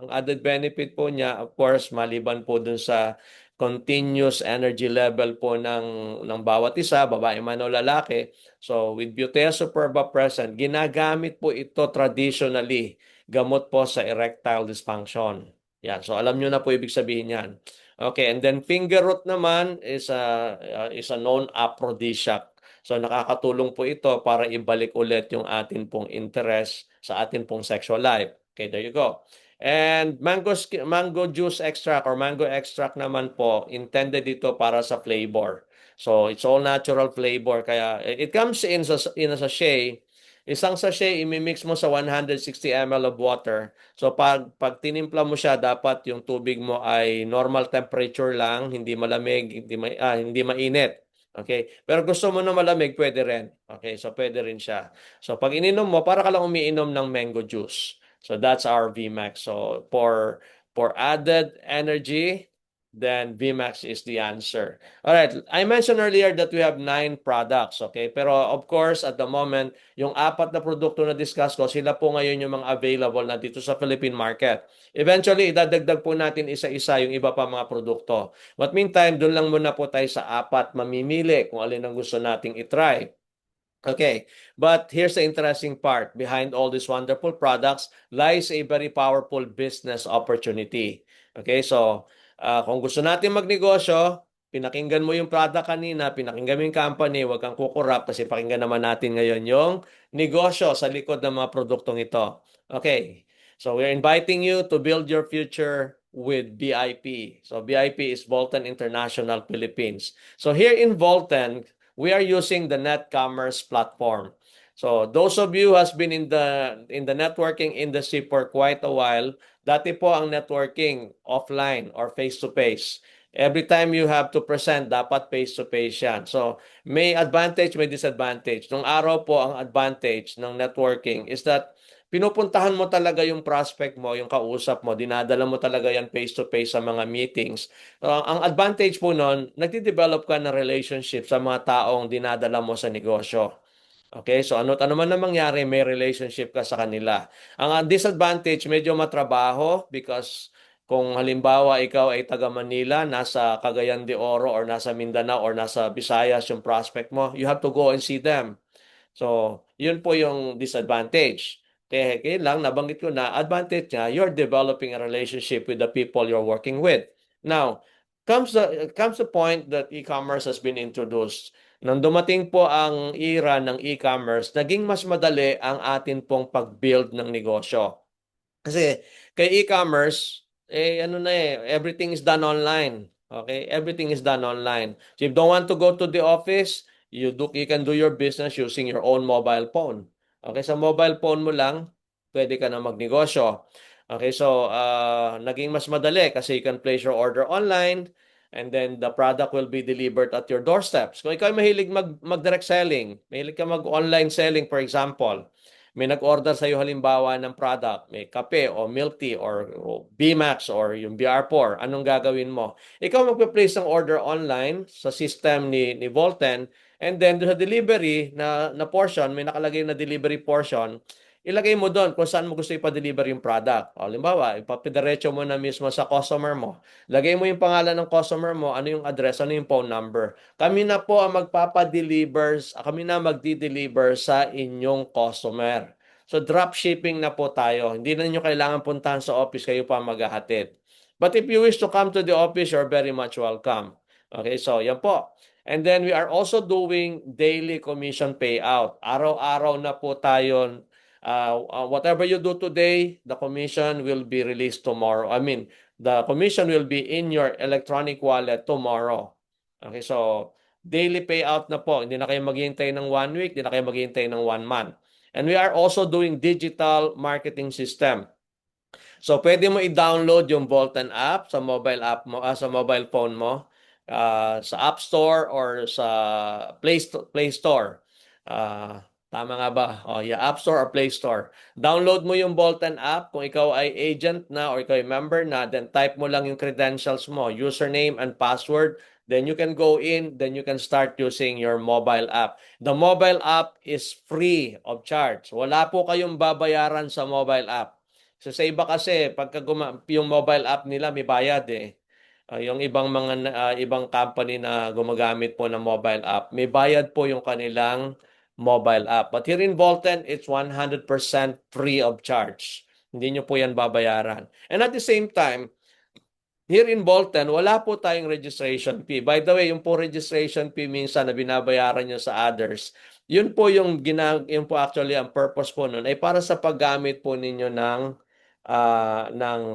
of course, maliban po dun sa continuous energy level po ng bawat isa, babae man o lalaki. So with Butea superba present, ginagamit po ito traditionally, gamot po sa erectile dysfunction. Yan, so alam nyo na po ibig sabihin yan. Okay, and then finger root naman is a known aphrodisiac. So nakakatulong po ito para ibalik ulit yung atin pong interest sa atin pong sexual life. Okay, there you go. And mango juice extract or mango extract naman po, intended ito para sa flavor. So it's all natural flavor, kaya it comes in a sachet. Isang sachet imimix mo sa 160 ml of water. So pag tinimpla mo siya, dapat yung tubig mo ay normal temperature lang, hindi malamig, hindi mainit. Okay? Pero gusto mo na malamig, pwede rin. Okay? So pwede rin siya. So pag ininom mo, para ka lang umiinom ng mango juice. So that's our VMAX. So for added energy, then VMAX is the answer. All right. I mentioned earlier that we have 9 products. Okay? Pero of course, at the moment, yung 4 na produkto na discuss ko, sila po ngayon yung mga available na dito sa Philippine market. Eventually, idadagdag po natin isa-isa yung iba pa mga produkto. But meantime, doon lang muna po tayo sa 4, mamimili kung alin ang gusto nating itry. Okay, but here's the interesting part. Behind all these wonderful products lies a very powerful business opportunity. Okay, so kung gusto natin magnegosyo, pinakinggan mo yung product kanina, pinakinggan mo yung company, huwag kang kukurap kasi pakinggan naman natin ngayon yung negosyo sa likod ng mga produktong ito. Okay, so we're inviting you to build your future with BIP. So BIP is Volten International Philippines. So here in Volten, we are using the NetCommerce platform. So those of you who has been in the networking industry for quite a while, dati po ang networking offline or face-to-face. Every time you have to present, dapat face-to-face yan. So may advantage, may disadvantage. Nung araw po, ang advantage ng networking is that pinupuntahan mo talaga yung prospect mo, yung kausap mo, dinadala mo talaga yan face-to-face sa mga meetings. Ang advantage po nun, nagde-develop ka ng relationship sa mga taong dinadala mo sa negosyo. Okay, so ano man na mangyari, may relationship ka sa kanila. Ang disadvantage, medyo matrabaho because kung halimbawa ikaw ay taga Manila, nasa Cagayan de Oro or nasa Mindanao or nasa Visayas yung prospect mo, you have to go and see them. So, yun po yung disadvantage. Kaya lang, nabanggit ko na, advantage niya, you're developing a relationship with the people you're working with. Now, comes the point that e-commerce has been introduced. Nang dumating po ang era ng e-commerce, naging mas madali ang atin pong pag-build ng negosyo. Kasi kay e-commerce, everything is done online. Okay? Everything is done online. So if you don't want to go to the office, you can do your business using your own mobile phone. Okay, sa mobile phone mo lang, pwede ka na magnegosyo. Okay, so naging mas madali kasi you can place your order online and then the product will be delivered at your doorsteps. Kung ikaw ay mahilig mag-direct selling, mahilig ka mag-online selling for example, may nag-order sa iyo halimbawa ng product, may kape o milk tea or BMAX or yung BR4, anong gagawin mo? Ikaw magpe-place ng order online sa system ni Volten And then doon sa delivery na portion, may nakalagay na delivery portion, ilagay mo doon kung saan mo gusto ipa-deliver yung product. O, halimbawa, ipapidiretso mo na mismo sa customer mo. Lagay mo yung pangalan ng customer mo, ano yung address, ano yung phone number. Kami na po ang kami na magdi-deliver sa inyong customer. So drop shipping na po tayo. Hindi na niyo kailangan puntahan sa office, kayo pa maghahatid. But if you wish to come to the office, you're very much welcome. Okay, so yan po. And then we are also doing daily commission payout. Araw-araw na po tayo. Whatever you do today, the commission will be released tomorrow. I mean, the commission will be in your electronic wallet tomorrow. Okay, so daily payout na po. Hindi na kayo maghihintay ng 1 week, hindi na kayo maghihintay ng 1 month. And we are also doing digital marketing system. So pwede mo i-download yung Volten app sa mobile app mo, sa mobile phone mo, sa App Store or sa Play Store. Tama nga ba? Oh, yeah, App Store or Play Store. Download mo yung Volten app kung ikaw ay agent na or ikaw ay member na, then type mo lang yung credentials mo, username and password. Then you can go in, then you can start using your mobile app. The mobile app is free of charge. Wala po kayong babayaran sa mobile app. So sa iba kasi pagka yung mobile app nila may bayad eh. Yung ibang company na gumagamit po ng mobile app, may bayad po yung kanilang mobile app. But here in Volten, it's 100% free of charge. Hindi nyo po yan babayaran. And at the same time, here in Volten, wala po tayong registration fee. By the way, yung po registration fee minsan na binabayaran nyo sa others, yun po yun po actually ang purpose po nun ay para sa paggamit po ninyo ng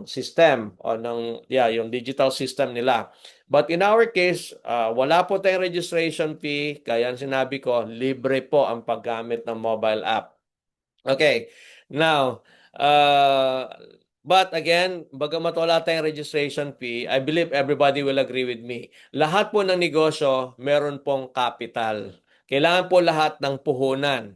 system o yung digital system nila. But in our case, wala po tayong registration fee. Kaya sinabi ko, libre po ang paggamit ng mobile app. Okay. Now, but again, bagamat wala tayong registration fee, I believe everybody will agree with me. Lahat po ng negosyo, meron pong capital. Kailangan po lahat ng puhunan.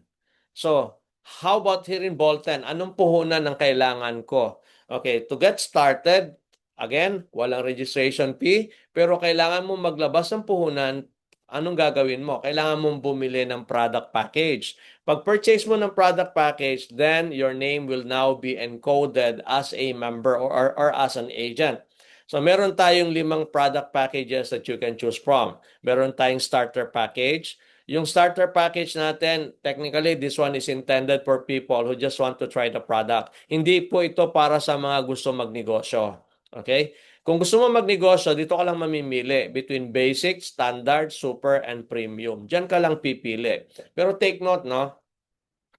So, how about here in Bolton? Anong puhunan ang kailangan ko? Okay, to get started, again, walang registration fee, pero kailangan mo maglabas ng puhunan. Anong gagawin mo? Kailangan mong bumili ng product package. Pag purchase mo ng product package, then your name will now be encoded as a member or as an agent. So meron tayong 5 product packages that you can choose from. Meron tayong starter package. Yung starter package natin, technically, this one is intended for people who just want to try the product. Hindi po ito para sa mga gusto magnegosyo. Okay? Kung gusto mo magnegosyo, dito ka lang mamimili between basic, standard, super, and premium. Diyan ka lang pipili. Pero take note, no?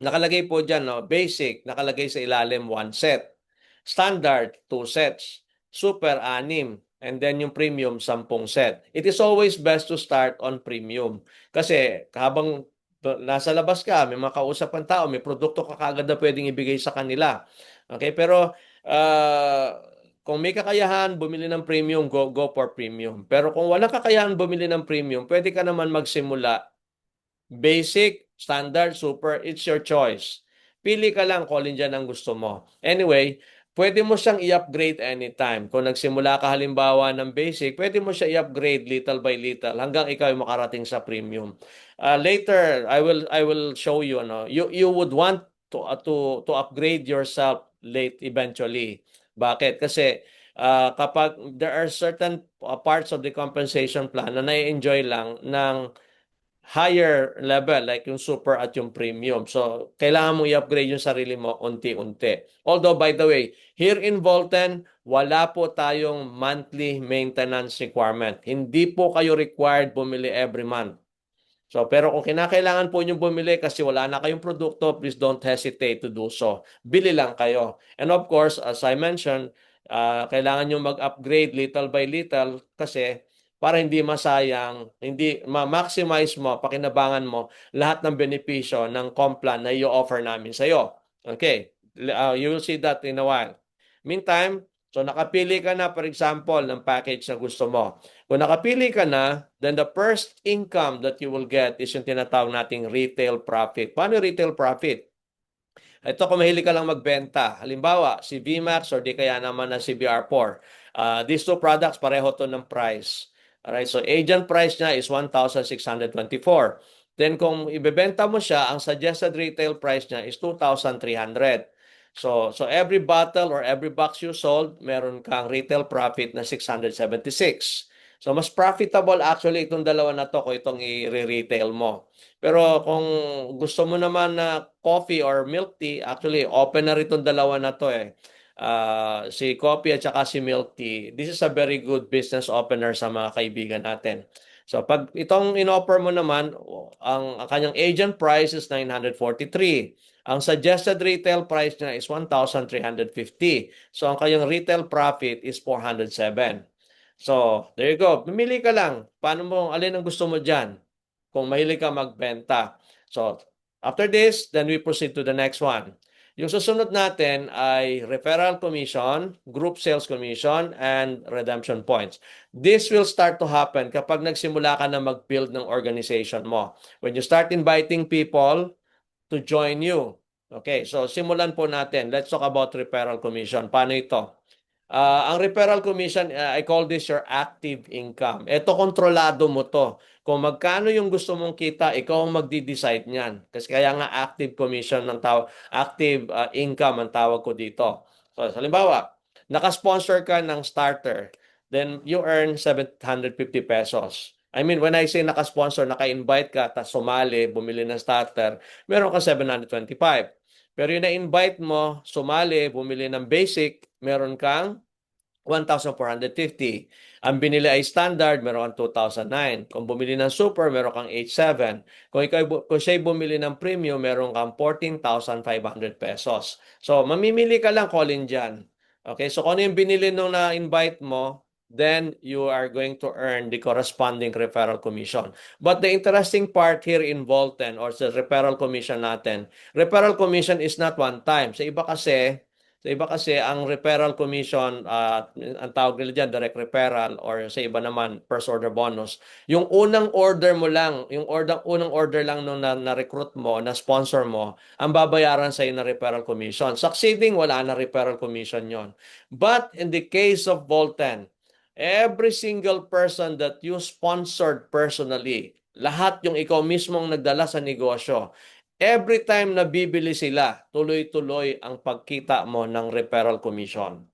Nakalagay po dyan, no? Basic, nakalagay sa ilalim 1 set. Standard, 2 sets. Super, 6. And then yung premium, 10 set. It is always best to start on premium. Kasi habang nasa labas ka, may mga kausap ang tao, may produkto ka kagad na pwedeng ibigay sa kanila. Okay, pero kung may kakayahan, bumili ng premium, go for premium. Pero kung walang kakayahan bumili ng premium, pwede ka naman magsimula basic, standard, super, it's your choice. Pili ka lang kung alin dyan ang gusto mo. Anyway, pwede mo siyang i-upgrade anytime. Kung nagsimula ka halimbawa ng basic, pwede mo siya i-upgrade little by little hanggang ikaw ay makarating sa premium. Later, I will show you, no? You would want to upgrade yourself late eventually. Bakit? Kasi kapag there are certain parts of the compensation plan na nai-enjoy lang ng higher level like yung super at yung premium. So, kailangan mo i-upgrade yung sarili mo unti-unti. Although, by the way, here in Volten, wala po tayong monthly maintenance requirement. Hindi po kayo required bumili every month. So, pero kung kinakailangan po nyo bumili kasi wala na kayong produkto, please don't hesitate to do so. Bili lang kayo. And of course, as I mentioned, kailangan nyo mag-upgrade little by little kasi para hindi masayang, hindi ma-maximize mo, pakinabangan mo lahat ng benepisyo ng Complan na i-offer namin sa iyo. Okay, you will see that in a while. Meantime, so nakapili ka na, for example, ng package na gusto mo. Kung nakapili ka na, then the first income that you will get is yung tinatawag nating retail profit. Paano retail profit? Ito kung mahilig ka lang magbenta. Halimbawa, si VMAX or di kaya naman na si BR4. These two products, pareho to ng price. Alright, so agent price niya is 1,624. Then kung ibebenta mo siya, ang suggested retail price niya is 2,300. So every bottle or every box you sold, meron kang retail profit na 676. So mas profitable actually itong dalawa na to kung itong i-retail mo. Pero kung gusto mo naman na coffee or milk tea, actually open na rin itong dalawa na to eh. Si coffee at saka si milk tea, this is a very good business opener sa mga kaibigan natin. So pag itong inoffer mo naman, ang kanyang agent price is 943. Ang suggested retail price niya is 1,350. So ang kanyang retail profit is 407. So, there you go. Pumili ka lang. Paano mo, alin ang gusto mo dyan? Kung mahilig ka magbenta. So, after this, then we proceed to the next one. Yung susunod natin ay referral commission, group sales commission, and redemption points. This will start to happen kapag nagsimula ka na mag-build ng organization mo. When you start inviting people to join you. Okay, so simulan po natin. Let's talk about referral commission. Paano ito? Ang referral commission, I call this your active income. Ito, kontrolado mo to. Kung magkano yung gusto mong kita, ikaw ang magdi-decide niyan. Kasi kaya nga active commission ng tawag, active income ang tawag ko dito. So, halimbawa, naka-sponsor ka ng starter, then you earn 750 pesos. I mean, when I say naka-sponsor, naka-invite ka, tapos sumali, bumili ng starter, meron ka 725. Pero yung na-invite mo, sumali, bumili ng basic, meron kang 1,450. Ang binili ay standard, meron kang 2,009. Kung bumili ng super, meron kang 8,700. Kung siya'y bumili ng premium, meron kang 14,500 pesos. So, mamimili ka lang, Colin, dyan. Okay, so kung ano yung binili nung na-invite mo, then you are going to earn the corresponding referral commission. But the interesting part here in Volten or sa referral commission natin, referral commission is not one time. Sa iba kasi, ang referral commission, ang tawag nila dyan, direct referral, or sa iba naman, first order bonus. Yung unang order mo lang, yung unang order lang nung na-recruit mo, na-sponsor mo, ang babayaran sa'yo na referral commission. Succeeding, wala na referral commission yon. But in the case of Volten, every single person that you sponsored personally, lahat yung ikaw mismong nagdala sa negosyo, every time na bibili sila, tuloy-tuloy ang pagkita mo ng referral commission.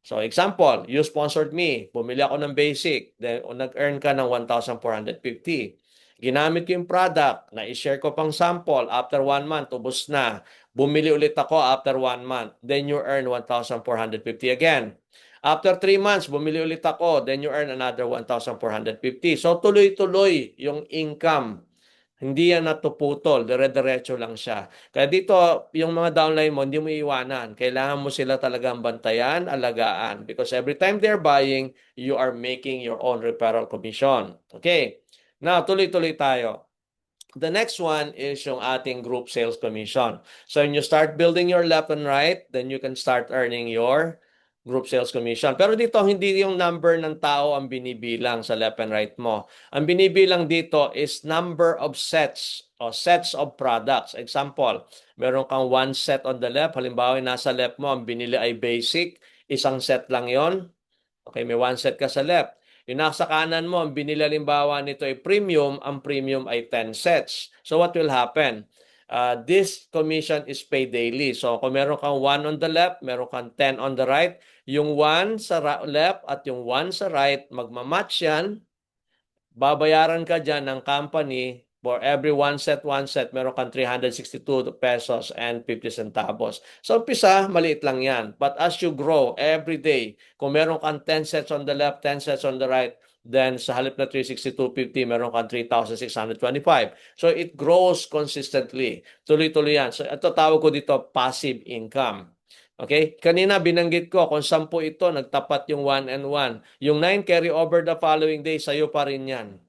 So example, you sponsored me, bumili ako ng basic, then nag-earn ka ng 1,450. Ginamit ko yung product, na-share ko pang sample, after 1 month, ubos na. Bumili ulit ako after 1 month, then you earn 1,450 again. After 3 months, bumili ulit ako, then you earn another 1,450. So tuloy-tuloy yung income. Hindi yan natuputol, dire-diretso lang siya. Kaya dito, yung mga downline mo, hindi mo iwanan. Kailangan mo sila talagang bantayan, alagaan. Because every time they're buying, you are making your own referral commission. Okay. Now, tuloy-tuloy tayo. The next one is yung ating group sales commission. So when you start building your left and right, then you can start earning your group sales commission. Pero dito, hindi yung number ng tao ang binibilang sa left and right mo. Ang binibilang dito is number of sets o sets of products. Example, meron kang one set on the left. Halimbawa, nasa left mo, ang binili ay basic. Isang set lang yon. Okay, may one set ka sa left. Yung nasa kanan mo, ang binili halimbawa nito ay premium, ang premium ay 10 sets. So what will happen? This commission is paid daily. So kung meron kang 1 on the left, meron kang 10 on the right, yung 1 sa left at yung 1 sa right, magmamatch yan, babayaran ka dyan ng company for every one set, meron kang 362 pesos and 50 centavos. So, umpisa, maliit lang yan. But as you grow every day, kung meron kang 10 sets on the left, 10 sets on the right, then sa halip na 362.50, meron kang 3,625. So, it grows consistently. Tuloy-tuloy yan. So, ito tawag ko dito passive income. Okay? Kanina binanggit ko kung 10 ito, nagtapat yung 1 and 1. Yung 9 carry over the following day, sa'yo pa rin yan.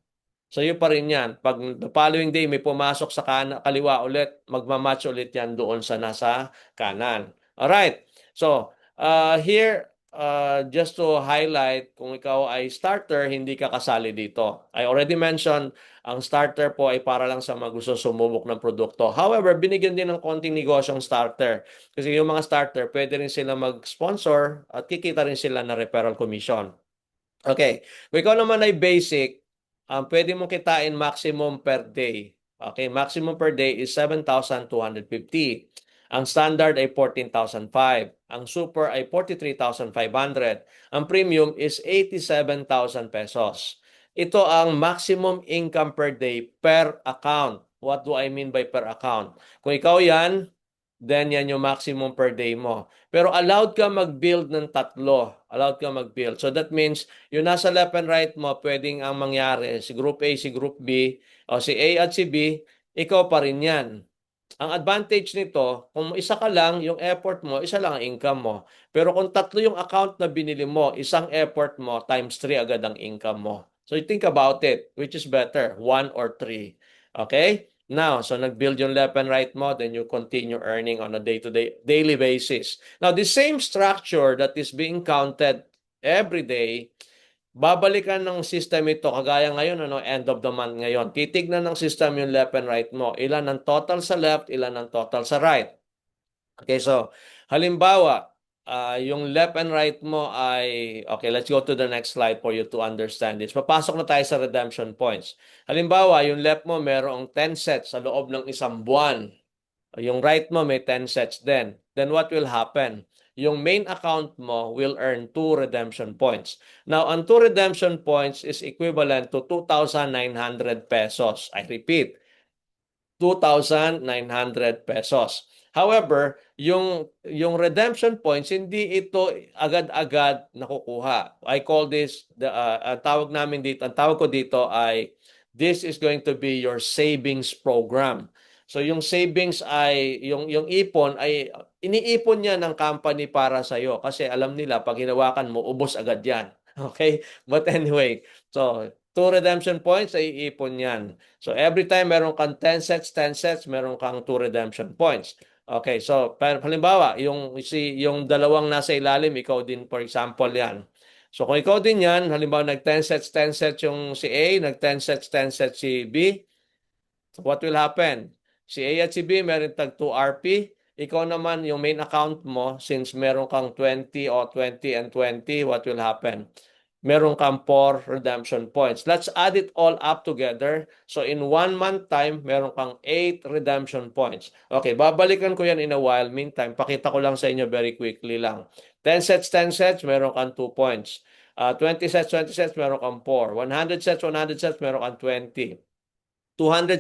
Sa'yo pa rin yan. Pag the following day may pumasok sa kaliwa ulit, magmamatch ulit yan doon sa nasa kanan. Alright. So, here, just to highlight, kung ikaw ay starter, hindi ka kasali dito. I already mentioned, ang starter po ay para lang sa mga gusto sumubok ng produkto. However, binigyan din ng konting negosyong starter. Kasi yung mga starter, pwede rin sila mag-sponsor at kikita rin sila na referral commission. Okay. Kung ikaw naman ay basic, pwede mong kitain maximum per day. Okay, maximum per day is 7,250. Ang standard ay 14,500. Ang super ay 43,500. Ang premium is 87,000 pesos. Ito ang maximum income per day per account. What do I mean by per account? Kung ikaw yan, then yan yung maximum per day mo. Pero allowed ka mag-build ng tatlo. Allowed ka mag-build. So that means, yung nasa left and right mo, pwedeng ang mangyari, si Group A, si Group B, o si A at si B, ikaw pa rin yan. Ang advantage nito, kung isa ka lang, yung effort mo, isa lang ang income mo. Pero kung tatlo yung account na binili mo, isang effort mo, times 3 agad ang income mo. So you think about it, which is better, 1 or 3? Okay? Now, so nag-build yung left and right mo, then you continue earning on a day-to-day, daily basis. Now, the same structure that is being counted every day, babalikan ng system ito kagaya ngayon, end of the month ngayon. Titignan ng system yung left and right mo. Ilan ang total sa left, ilan ang total sa right. Okay, so halimbawa, yung left and right mo ay, okay, let's go to the next slide for you to understand this. Papasok na tayo sa redemption points. Halimbawa, yung left mo merong 10 sets sa loob ng isang buwan. Yung right mo may 10 sets din. Then what will happen? Yung main account mo will earn 2 redemption points. Now, ang 2 redemption points is equivalent to 2,900 pesos. I repeat, 2,900 pesos. However, yung redemption points, hindi ito agad-agad nakukuha. I call this, ang tawag ko dito ay, this is going to be your savings program. So yung savings ay, yung ipon ay, iniipon niya ng company para sa iyo kasi alam nila pag hinawakan mo, ubos agad yan. Okay? But anyway, so 2 redemption points ay iipon yan. So every time meron kang 10 sets, meron kang 2 redemption points. Okay, so halimbawa, yung dalawang nasa ilalim, ikaw din for example yan. So kung ikaw din yan, halimbawa nag 10 sets yung si A, nag 10 sets si B, so what will happen? Si A at si B meron tag 2 RP. Ikaw naman, yung main account mo, since meron kang 20 o 20 and 20, what will happen? Meron kang 4 redemption points. Let's add it all up together. So in 1 month time, meron kang 8 redemption points. Okay, babalikan ko yan in a while. Meantime, pakita ko lang sa inyo very quickly lang. 10 sets, meron kang 2 points. 20 sets, meron kang 4. 100 sets, meron kang 20. 200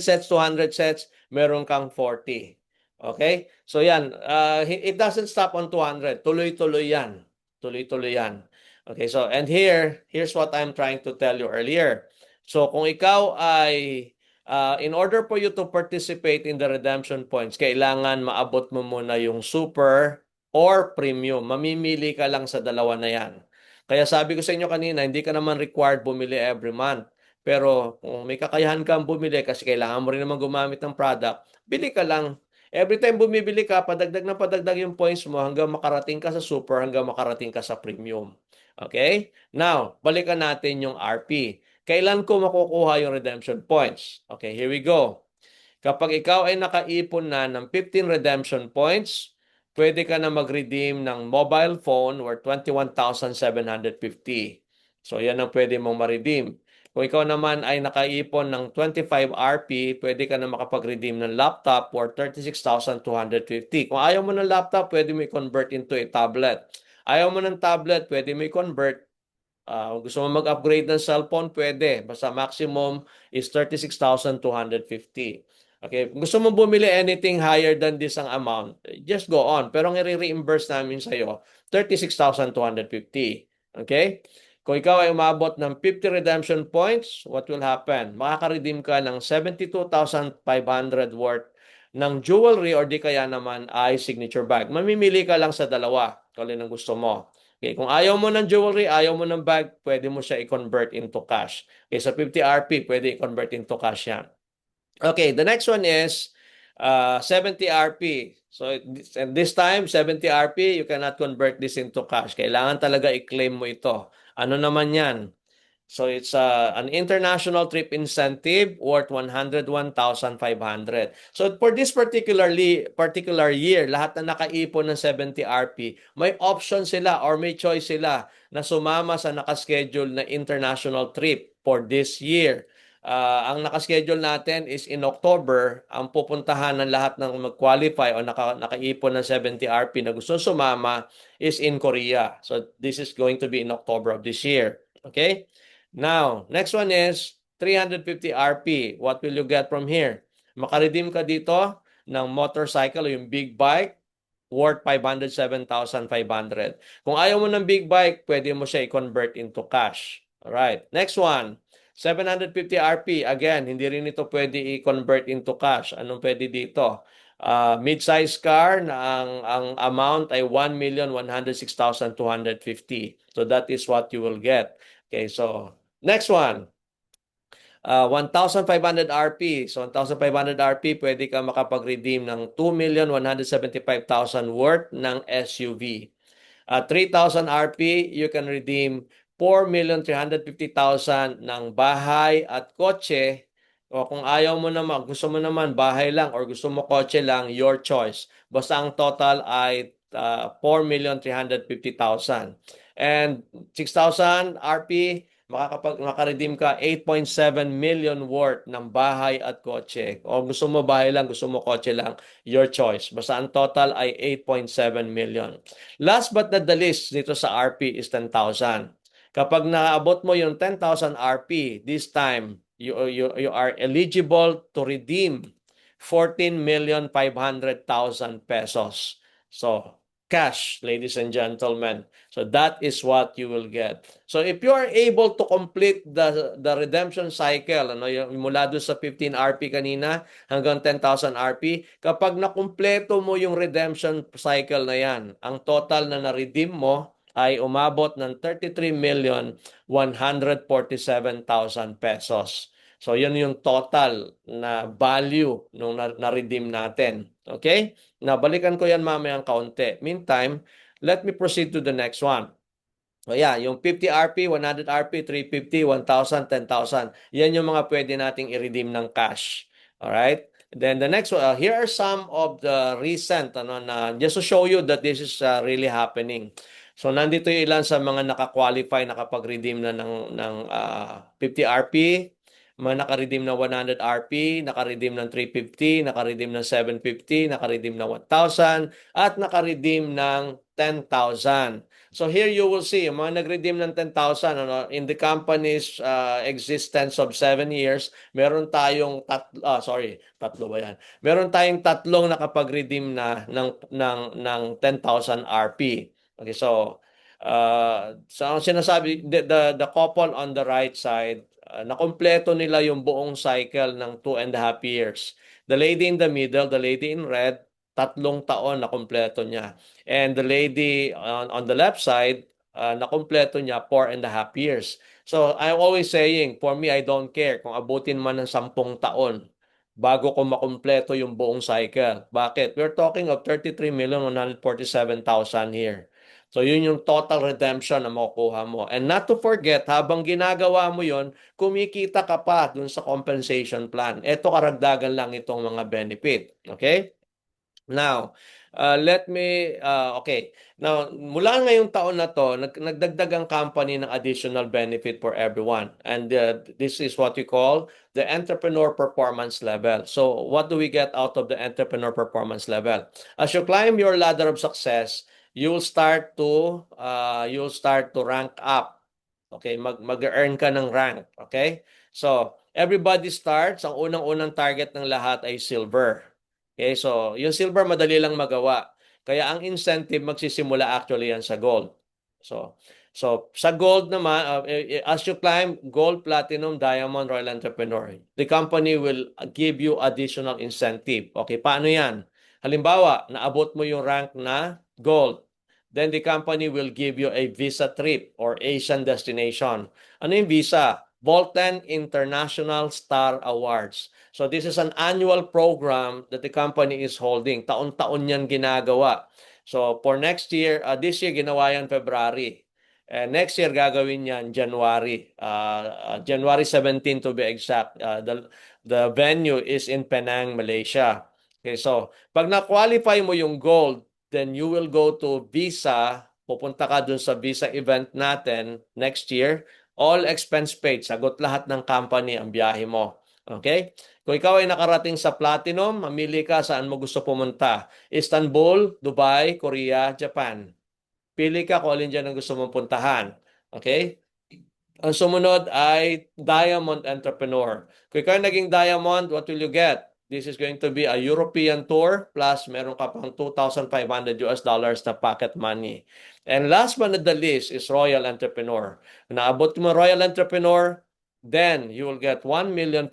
sets, meron kang 40. Okay? So yan, it doesn't stop on 200. Tuloy-tuloy yan. Tuloy-tuloy yan. Okay, so and here's what I'm trying to tell you earlier. So kung ikaw ay, in order for you to participate in the redemption points, kailangan maabot mo muna yung super or premium. Mamimili ka lang sa dalawa na yan. Kaya sabi ko sa inyo kanina, hindi ka naman required bumili every month. Pero kung may kakayahan kang bumili kasi kailangan mo rin naman gumamit ng product, bili ka lang. Every time bumibili ka, padagdag na padagdag yung points mo hanggang makarating ka sa super, hanggang makarating ka sa premium. Okay? Now, balikan natin yung RP. Kailan ko makukuha yung redemption points? Okay, here we go. Kapag ikaw ay nakaipon na ng 15 redemption points, pwede ka na mag-redeem ng mobile phone worth 21,750. So, yan ang pwede mong ma-redeem. Kung ikaw naman ay nakaipon ng 25 RP, pwede ka na makapag-redeem ng laptop worth 36,250. Kung ayaw mo ng laptop, pwede mo i-convert into a tablet. Ayaw mo ng tablet, pwede mo i-convert. Gusto mo mag-upgrade ng cellphone, pwede. Basta maximum is 36,250. Okay, kung gusto mo bumili anything higher than this ang amount, just go on. Pero ang i-reimburse namin sa'yo, 36,250. Okay? Kung ikaw ay umabot ng 50 redemption points, what will happen? Makaka-redeem ka ng 72,500 worth ng jewelry or di kaya naman ay signature bag. Mamimili ka lang sa dalawa kung alin ang gusto mo. Okay, kung ayaw mo ng jewelry, ayaw mo ng bag, pwede mo siya i-convert into cash. Okay, sa 50 RP, pwede i-convert into cash yan. Okay, the next one is 70 RP. So this time, 70 RP, you cannot convert this into cash. Kailangan talaga i-claim mo ito. Ano naman yan? So it's an international trip incentive worth 101,500. So for this particular year, lahat na nakaipon ng 70 RP, may option sila or may choice sila na sumama sa nakaschedule na international trip for this year. Ang nakaschedule natin is in October, ang pupuntahan ng lahat ng mag-qualify o nakaipon ng 70 RP na gusto sumama is in Korea. So this is going to be in October of this year. Okay? Now, next one is 350 RP. What will you get from here? Makaredeem ka dito ng motorcycle o yung big bike worth 507,500. Kung ayaw mo ng big bike, pwede mo siya i-convert into cash. Alright. Next one. 750 RP. Again, hindi rin ito pwede i-convert into cash. Anong pwede dito? Mid-size car na ang amount ay 1,106,250. So that is what you will get. Okay, so next one. 1,500 RP. So 1,500 RP, pwede ka makapag-redeem ng 2,175,000 worth ng SUV. 3,000 RP, you can redeem 4,350,000 ng bahay at kotse. O kung ayaw mo naman, gusto mo naman bahay lang or gusto mo kotse lang, your choice. Basta ang total ay 4,350,000. And 6,000 RP, makaredeem ka 8.7 million worth ng bahay at kotse. O gusto mo bahay lang, gusto mo kotse lang, your choice. Basta ang total ay 8.7 million. Last but not the least dito sa RP is 10,000. Kapag nakaabot mo yung 10,000 RP, this time you are eligible to redeem 14,500,000 pesos. So, cash, ladies and gentlemen. So that is what you will get. So if you are able to complete the redemption cycle, yung mula doon sa 15 RP kanina hanggang 10,000 RP, kapag nakumpleto mo yung redemption cycle na yan, ang total na na-redeem mo ay umabot ng 33,147,000 pesos. So yun yung total na value nung na-redeem natin. Okay? Nabalikan ko yan mamayang kaunti. Meantime, let me proceed to the next one. So yeah, yung 50 RP, 100 RP, 350, 1,000, 10,000. Yan yung mga pwede nating i-redeem ng cash. Alright? Then the next one, here are some of the recent, just to show you that this is really happening. So nandito yung ilan sa mga naka-qualify, nakapag-redeem na ng 50 RP, mga naka-redeem ng 100 RP, naka-redeem ng 350, naka-redeem ng 750, naka-redeem ng 1,000, at naka-redeem ng 10,000. So here you will see, yung mga nag-redeem ng 10,000, in the company's existence of 7 years, meron tayong tatlo ba yan? Meron tayong tatlong nakapag-redeem na ng 10,000 RP. Okay, so ang sinasabi, the couple on the right side, nakompleto nila yung buong cycle ng 2.5 years. The lady in the middle, the lady in red, 3 taon na kompleto niya. And the lady on the left side, nakompleto niya 4.5 years. So I'm always saying, for me, I don't care kung abutin man ng 10 taon bago ko makumpleto yung buong cycle. Bakit? We're talking of 33,147,000 here. So yun yung total redemption na makukuha mo. And not to forget, habang ginagawa mo yun, kumikita ka pa dun sa compensation plan. Ito karagdagan lang itong mga benefit. Okay? Now, okay. Now, mula ngayong taon na to, nagdagdag ang company ng additional benefit for everyone. And this is what we call the entrepreneur performance level. So, what do we get out of the entrepreneur performance level? As you climb your ladder of success, you'll start to rank up. Okay, mag-earn ka ng rank, okay? So, everybody starts, ang unang-unang target ng lahat ay silver. Okay, so yung silver madali lang magawa. Kaya ang incentive magsisimula actually yan sa gold. So sa gold naman, as you climb gold, platinum, diamond, royal entrepreneur, the company will give you additional incentive. Okay, paano yan? Halimbawa, naabot mo yung rank na gold. Then the company will give you a visa trip or Asian destination. Ano yung visa? Volten International Star Awards. So this is an annual program that the company is holding. Taon-taon yan ginagawa. So for next year, this year ginawa yan February. And next year gagawin yan January. January 17 to be exact. The venue is in Penang, Malaysia. Okay, so pag na-qualify mo yung gold, then you will go to visa. Pupunta ka dun sa visa event natin next year. All expense paid. Sagot lahat ng company ang biyahe mo. Okay? Kung ikaw ay nakarating sa Platinum, mamili ka saan mo gusto pumunta. Istanbul, Dubai, Korea, Japan. Pili ka kung alin dyan ang gusto mong puntahan. Okay? Ang sumunod ay Diamond Entrepreneur. Kung ikaw naging Diamond, what will you get? This is going to be a European tour plus meron ka pang 2,500 US dollars na pocket money. And last but not the least is Royal Entrepreneur. Kung naabot mo Royal Entrepreneur, then you will get 1,015,000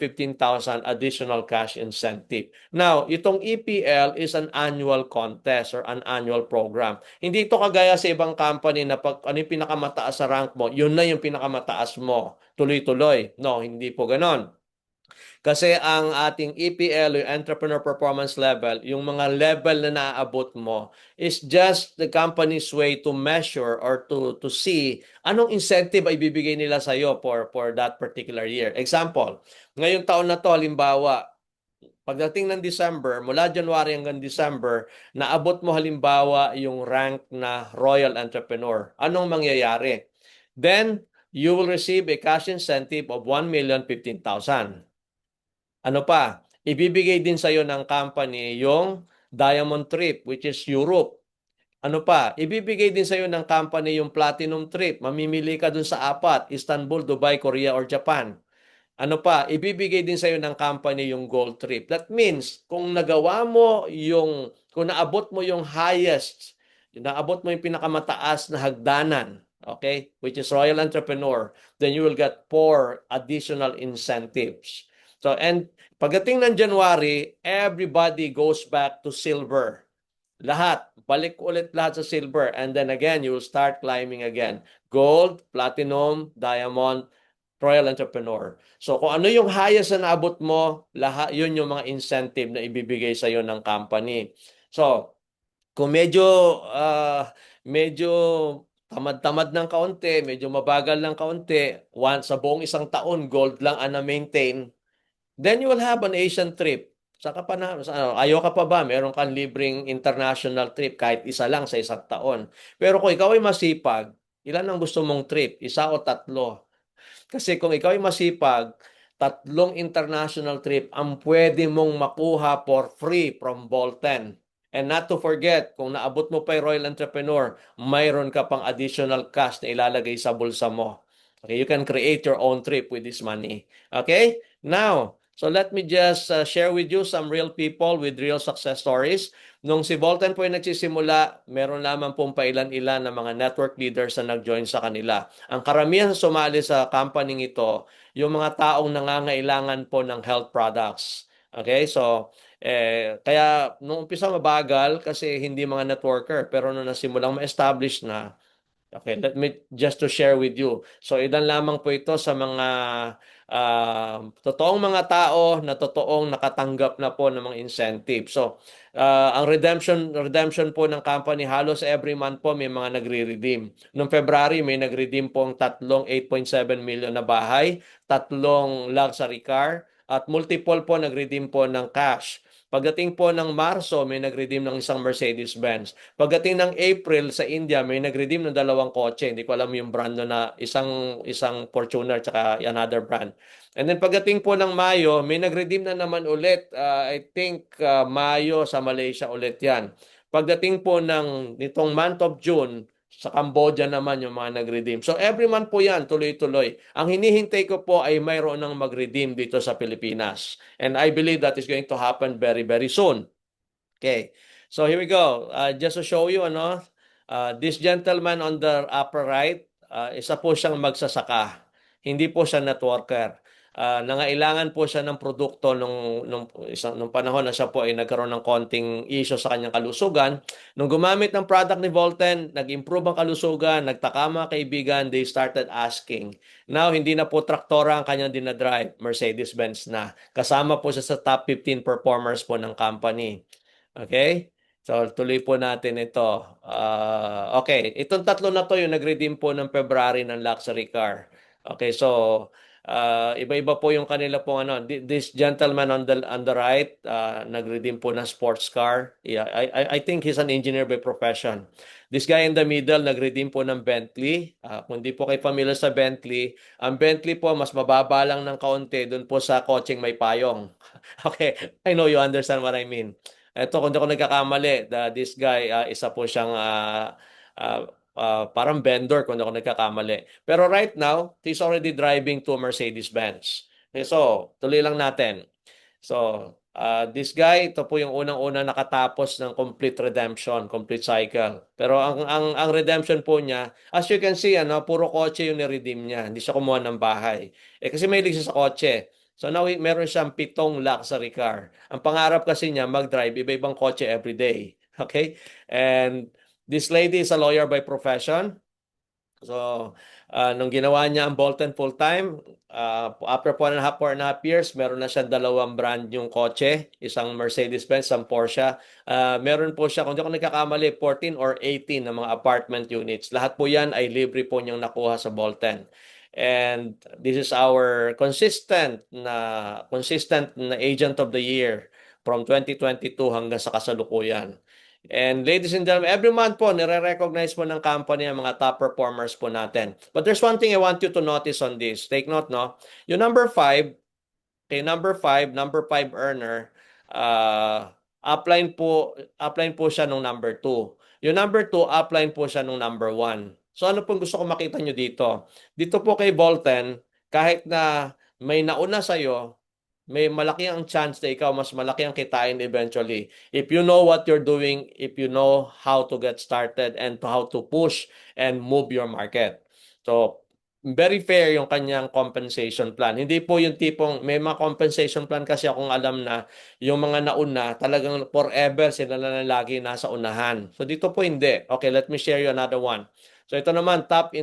additional cash incentive. Now, itong EPL is an annual contest or an annual program. Hindi ito kagaya sa ibang company na pag ano yung pinakamataas sa rank mo, yun na yung pinakamataas mo. Tuloy-tuloy. No, hindi po ganon. Kasi ang ating EPL, yung Entrepreneur Performance Level, yung mga level na naaabot mo is just the company's way to measure or to see anong incentive ay bibigay nila sa iyo for that particular year. Example, ngayong taon na to, halimbawa, pagdating ng December, mula January hanggang December, naabot mo halimbawa yung rank na Royal Entrepreneur. Anong mangyayari? Then, you will receive a cash incentive of 1,015,000. Ano pa? Ibibigay din sa iyo ng company yung Diamond Trip, which is Europe. Ano pa? Ibibigay din sa iyo ng company yung Platinum Trip. Mamimili ka dun sa apat, Istanbul, Dubai, Korea, or Japan. Ano pa? Ibibigay din sa iyo ng company yung Gold Trip. That means, kung nagawa mo yung, kung naabot mo yung highest, naabot mo yung pinakamataas na hagdanan, okay, which is Royal Entrepreneur, then you will get 4 additional incentives. So, and pagdating ng January, everybody goes back to silver. Lahat, balik ulit lahat sa silver. And then again, you will start climbing again. Gold, platinum, diamond, Royal Entrepreneur. So kung ano yung highest na naabot mo, lahat yun yung mga incentive na ibibigay sa iyo ng company. So, kung medyo tamad-tamad ng kaunti, medyo mabagal ng kaunti, once sa buong isang taon gold lang ang na-maintain, then you will have an Asian trip. Saka pa na, ayaw ka pa ba? Meron kang libreng international trip kahit isa lang sa isang taon. Pero kung ikaw ay masipag, ilan ang gusto mong trip? Isa o tatlo? Kasi kung ikaw ay masipag, 3 international trip ang pwede mong makuha for free from Bolten. And not to forget, kung naabot mo pa yung Royal Entrepreneur, mayroon ka pang additional cash na ilalagay sa bulsa mo. Okay, you can create your own trip with this money. Okay? Now, so let me just share with you some real people with real success stories. Nung si Bolten po ay nagsisimula, meron lamang pong pailan-ilan na mga network leaders na nag-join sa kanila. Ang karamihan sa sumali sa company ito, yung mga taong nangangailangan po ng health products. Okay, so kaya nung umpisa mabagal kasi hindi mga networker, pero nung nasimulang ma-establish na, okay, let me just to share with you. So, ilan lamang po ito sa mga totoong mga tao na totoong nakatanggap na po ng mga incentive. So, ang redemption po ng company, halos every month po may mga nagre-redeem. Noong February, may nag-redeem po ang tatlong 8.7 million na bahay, tatlong luxury car, at multiple po nag-redeem po ng cash. Pagdating po ng Marso, may nag-redeem ng isang Mercedes-Benz. Pagdating ng April sa India, may nag-redeem ng 2 kotse. Hindi ko alam yung brand na isang Fortuner tsaka another brand. And then pagdating po ng Mayo, may nag-redeem na naman ulit. I think Mayo sa Malaysia ulit yan. Pagdating po ng nitong month of June, sa Cambodia naman yung mga nag-redeem. So every month po yan, tuloy-tuloy. Ang hinihintay ko po ay mayroon ng mag-redeem dito sa Pilipinas. And I believe that is going to happen very, very soon. Okay. So here we go. Just to show you, this gentleman on the upper right, isa po siyang magsasaka. Hindi po siya networker. Nangailangan po siya ng produkto nung panahon na siya po ay nagkaroon ng konting issue sa kanyang kalusugan. Nung gumamit ng product ni Volten, nag-improve ang kalusugan, nagtaka mga kaibigan, they started asking. Now, hindi na po traktora ang kanyang dinadrive, Mercedes-Benz na. Kasama po siya sa top 15 performers po ng company. Okay? So, tuloy po natin ito. Okay, itong tatlo na to yung nag-redeem po ng February ng luxury car. Okay, so Iba-iba po yung kanila po ano. This gentleman on the right, nag-redeem po ng sports car. Yeah, I think he's an engineer by profession. This guy in the middle, nag-redeem po ng Bentley. Kung di po kayo familiar sa Bentley, ang Bentley po mas mababa lang ng kaunti dun po sa kotseng may payong. Okay, I know you understand what I mean. Ito, kung di ako nagkakamali, this guy, isa po siyang uh, parang vendor kung di ako nagkakamali. Pero right now, he's already driving to Mercedes-Benz. Okay, so, tuloy lang natin. So, this guy, ito po yung unang-una nakatapos ng complete redemption, complete cycle. Pero ang redemption po niya, as you can see, ano, puro kotse yung ni-redeem niya. Hindi siya kumuha ng bahay. Kasi mahilig siya sa kotse. So now, meron siyang 7 luxury car. Ang pangarap kasi niya, mag-drive iba-ibang kotse every day. Okay? And this lady is a lawyer by profession. So, nung ginawa niya ang Bolton full-time, after 4.5 years, meron na siyang 2 brand yung kotse, isang Mercedes-Benz, isang Porsche. Meron po siya, kung di ako nagkakamali, 14 or 18 na mga apartment units. Lahat po yan ay libre po niyang nakuha sa Bolton. And this is our consistent na agent of the year from 2022 hanggang sa kasalukuyan. And ladies and gentlemen, every month po, nire-recognize po ng company ang mga top performers po natin. But there's one thing I want you to notice on this. Take note, no? Yung number 5 earner, upline po siya nung number 2. Yung number 2, upline po siya nung number 1. So ano pong gusto ko makita nyo dito? Dito po kay Bolton, kahit na may nauna sa'yo, may malaki ang chance na ikaw mas malaki ang kitain eventually. If you know what you're doing, if you know how to get started and to how to push and move your market. So, very fair yung kanyang compensation plan. Hindi po yung tipong may mga compensation plan kasi akong alam na yung mga nauna talagang forever sila na lagi nasa unahan. So dito po hindi. Okay, let me share you another one. So ito naman top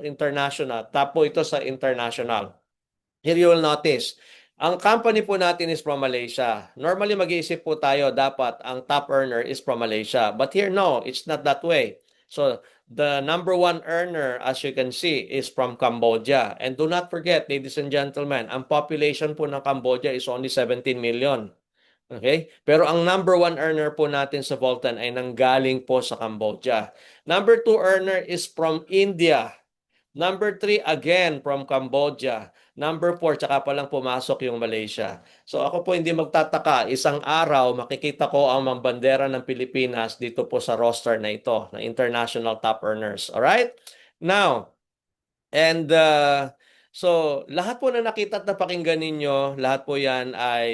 international. Top po ito sa international. Here you will notice, ang company po natin is from Malaysia. Normally, mag-iisip po tayo, dapat ang top earner is from Malaysia. But here, no, it's not that way. So, the number 1 earner, as you can see, is from Cambodia. And do not forget, ladies and gentlemen, ang population po ng Cambodia is only 17 million. Okay? Pero ang number 1 earner po natin sa Voltan ay nanggaling po sa Cambodia. Number 2 earner is from India. Number 3, again, from Cambodia. Number 4, tsaka pa lang pumasok yung Malaysia. So ako po hindi magtataka, isang araw makikita ko ang mga bandera ng Pilipinas dito po sa roster na ito, na international top earners. Alright? Now, and so lahat po na nakita at napakinggan ninyo, lahat po yan ay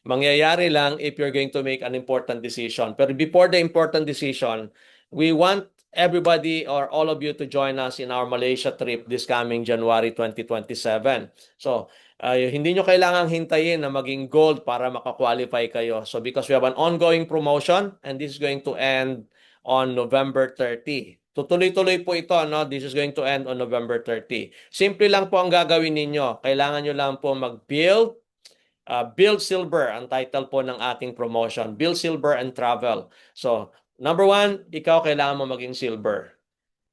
mangyayari lang if you're going to make an important decision. Pero before the important decision, we want everybody or all of you to join us in our Malaysia trip this coming January 2027. So, hindi nyo kailangang hintayin na maging gold para makakwalify kayo. So, because we have an ongoing promotion and this is going to end on November 30. Tutuloy-tuloy po ito, no? This is going to end on November 30. Simple lang po ang gagawin ninyo. Kailangan nyo lang po mag-build Build Silver ang title po ng ating promotion. Build Silver and Travel. So, number 1, ikaw kailangan mo maging silver.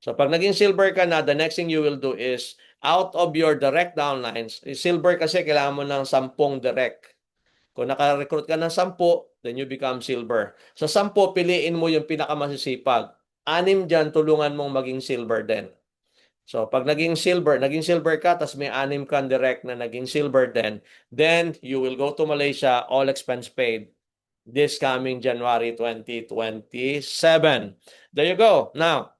So, pag naging silver ka na, the next thing you will do is, out of your direct downlines, silver kasi kailangan mo ng 10 direct. Kung naka-recruit ka ng 10, then you become silver. Sa 10, piliin mo yung pinakamasisipag. 6 dyan, tulungan mong maging silver din. So, pag naging silver ka, tas may 6 kang direct na naging silver din, then you will go to Malaysia, all expense paid, this coming January 2027. There you go. Now,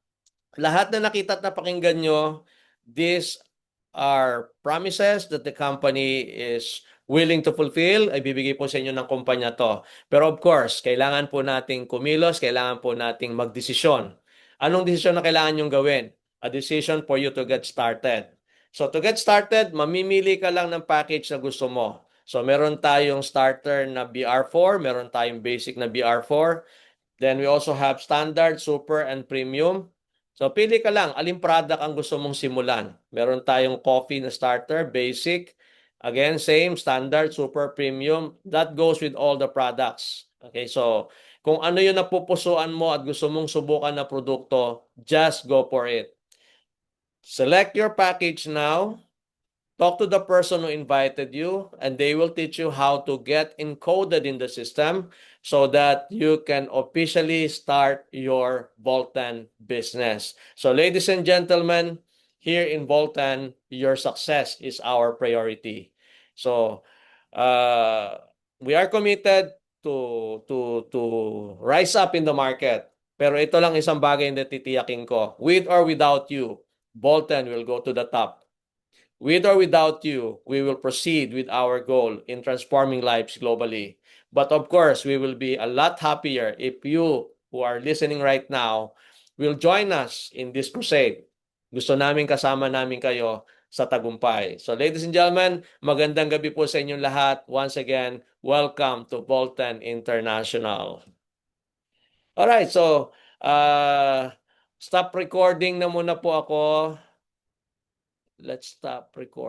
lahat na nakita at napakinggan nyo, these are promises that the company is willing to fulfill. Ay bibigay po sa inyo ng kumpanya to. Pero of course, kailangan po nating kumilos, kailangan po nating magdesisyon. Anong desisyon na kailangan nyong gawin? A decision for you to get started. So to get started, mamimili ka lang ng package na gusto mo. So meron tayong starter na BR4, meron tayong basic na BR4. Then we also have standard, super, and premium. So pili ka lang, aling product ang gusto mong simulan. Meron tayong coffee na starter, basic. Again, same, standard, super, premium. That goes with all the products. Okay, so kung ano yung napupusuan mo at gusto mong subukan na produkto, just go for it. Select your package now. Talk to the person who invited you, and they will teach you how to get encoded in the system so that you can officially start your Voltan business. So, ladies and gentlemen, here in Voltan, your success is our priority. So, uh, we are committed to rise up in the market. Pero ito lang isang bagay na titiyakin ko. With or without you, Voltan will go to the top. With or without you, we will proceed with our goal in transforming lives globally. But of course, we will be a lot happier if you who are listening right now will join us in this crusade. Gusto namin kasama namin kayo sa tagumpay. So ladies and gentlemen, magandang gabi po sa inyong lahat. Once again, welcome to Voltan International. Alright, so stop recording na muna po ako. Let's stop recording.